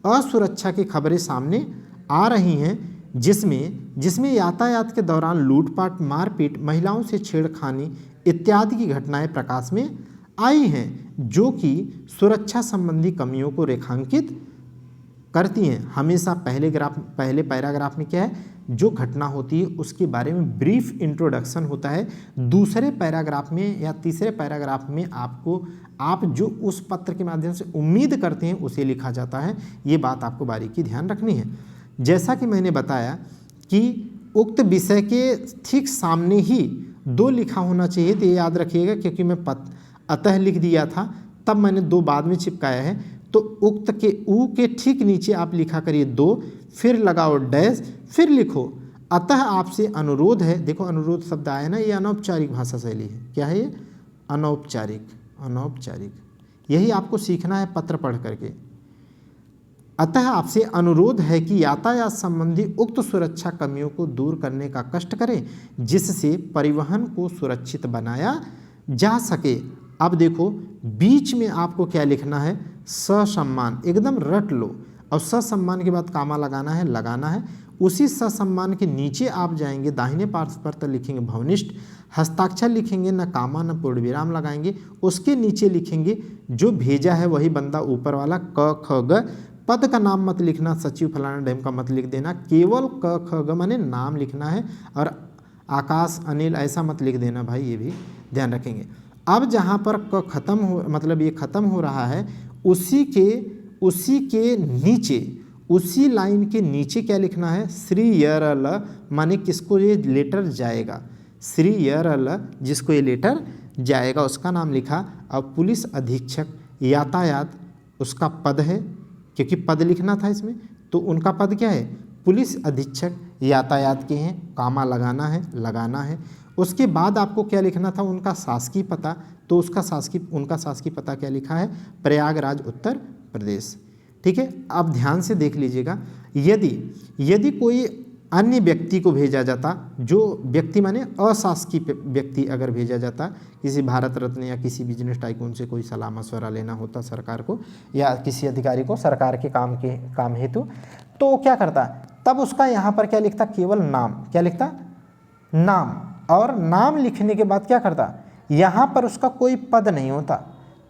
असुरक्षा की खबरें सामने आ रही हैं, जिसमें यातायात के दौरान लूटपाट, मारपीट, महिलाओं से छेड़खानी इत्यादि की घटनाएं प्रकाश में आई हैं, जो कि सुरक्षा संबंधी कमियों को रेखांकित करती हैं। हमेशा पहले पैराग्राफ में क्या है, जो घटना होती है उसके बारे में ब्रीफ इंट्रोडक्शन होता है। दूसरे पैराग्राफ में या तीसरे पैराग्राफ में आप जो उस पत्र के माध्यम से उम्मीद करते हैं उसे लिखा जाता है। ये बात आपको बारीकी ध्यान रखनी है। जैसा कि मैंने बताया कि उक्त विषय के ठीक सामने ही 2 लिखा होना चाहिए, तो ये याद रखिएगा, क्योंकि मैं अतः लिख दिया था तब मैंने 2 बाद में चिपकाया है। तो उक्त के ऊ के ठीक नीचे आप लिखा करिए 2, फिर लगाओ डैश, फिर लिखो अतः आपसे अनुरोध है। देखो अनुरोध शब्द आया ना, ये अनौपचारिक भाषा शैली है। क्या है ये, अनौपचारिक। यही आपको सीखना है पत्र पढ़ करके। अतः आपसे अनुरोध है कि यातायात संबंधी उक्त सुरक्षा कमियों को दूर करने का कष्ट करें, जिससे परिवहन को सुरक्षित बनाया जा सके। अब देखो बीच में आपको क्या लिखना है, ससम्मान, एकदम रट लो, और ससम्मान के बाद कामा लगाना है। उसी ससम्मान के नीचे आप जाएंगे, दाहिने पार्श्व पर तो लिखेंगे भवनिष्ठ, हस्ताक्षर लिखेंगे, न कामा न पूर्ण विराम लगाएंगे। उसके नीचे लिखेंगे जो भेजा है वही बंदा ऊपर वाला, क ख ग। पद का नाम मत लिखना, सचिव फलाना डैम का मत लिख देना, केवल क ख ग माने नाम लिखना है, और आकाश अनिल ऐसा मत लिख देना भाई, ये भी ध्यान रखेंगे। अब जहाँ पर क खत्म हो, मतलब ये खत्म हो रहा है, उसी के नीचे, उसी लाइन के नीचे क्या लिखना है, श्री यरल, माने किसको ये लेटर जाएगा, श्री यरल जिसको ये लेटर जाएगा उसका नाम लिखा। अब पुलिस अधीक्षक यातायात उसका पद है, क्योंकि पद लिखना था इसमें, तो उनका पद क्या है, पुलिस अधीक्षक यातायात के हैं, कामा लगाना है। उसके बाद आपको क्या लिखना था, उनका शासकीय पता, तो उनका शासकीय पता क्या लिखा है, प्रयागराज उत्तर प्रदेश। ठीक है। आप ध्यान से देख लीजिएगा, यदि कोई अन्य व्यक्ति को भेजा जाता, जो व्यक्ति माने अशासकीय व्यक्ति अगर भेजा जाता, किसी भारत रत्न या किसी बिजनेस टाइकून से कोई सलाह मशवरा लेना होता सरकार को या किसी अधिकारी को सरकार के काम हेतु, तो क्या करता, तब उसका यहाँ पर क्या लिखता, केवल नाम, क्या लिखता, नाम। और नाम लिखने के बाद क्या करता, यहाँ पर उसका कोई पद नहीं होता,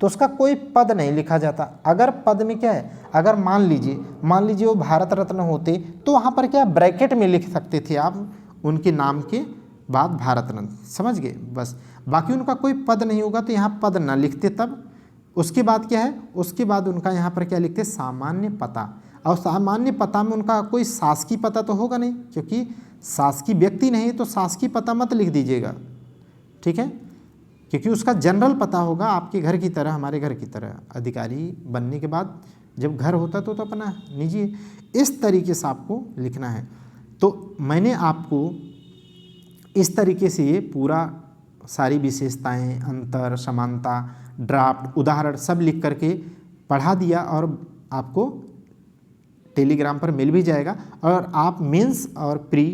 तो उसका कोई पद नहीं लिखा जाता। अगर पद में क्या है, अगर मान लीजिए वो भारत रत्न होते तो वहाँ पर क्या ब्रैकेट में लिख सकते थे आप उनके नाम के बाद भारत रत्न, समझ गए, बस। बाकी उनका कोई पद नहीं होगा तो यहाँ पद ना लिखते। तब उसके बाद क्या है, उसके बाद उनका यहाँ पर क्या लिखते, सामान्य पता। और सामान्य पता में उनका कोई शासकीय पता तो होगा नहीं, क्योंकि शासकीय व्यक्ति नहीं, तो शासकीय पता मत लिख दीजिएगा, ठीक है, क्योंकि उसका जनरल पता होगा आपके घर की तरह, हमारे घर की तरह। अधिकारी बनने के बाद जब घर होता तो अपना निजी, इस तरीके से आपको लिखना है। तो मैंने आपको इस तरीके से ये पूरा सारी विशेषताएं, अंतर, समानता, ड्राफ्ट, उदाहरण सब लिख करके पढ़ा दिया, और आपको टेलीग्राम पर मिल भी जाएगा। और आप मेंस और प्री,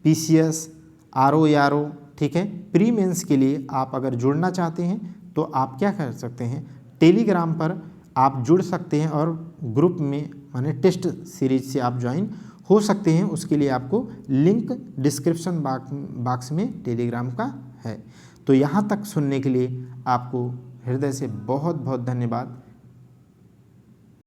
पीसीएस, आरओ यारो, ठीक है, प्री मेंस के लिए आप अगर जुड़ना चाहते हैं तो आप क्या कर सकते हैं, टेलीग्राम पर आप जुड़ सकते हैं और ग्रुप में माने टेस्ट सीरीज से आप ज्वाइन हो सकते हैं। उसके लिए आपको लिंक डिस्क्रिप्शन बॉक्स में टेलीग्राम का है। तो यहाँ तक सुनने के लिए आपको हृदय से बहुत बहुत धन्यवाद।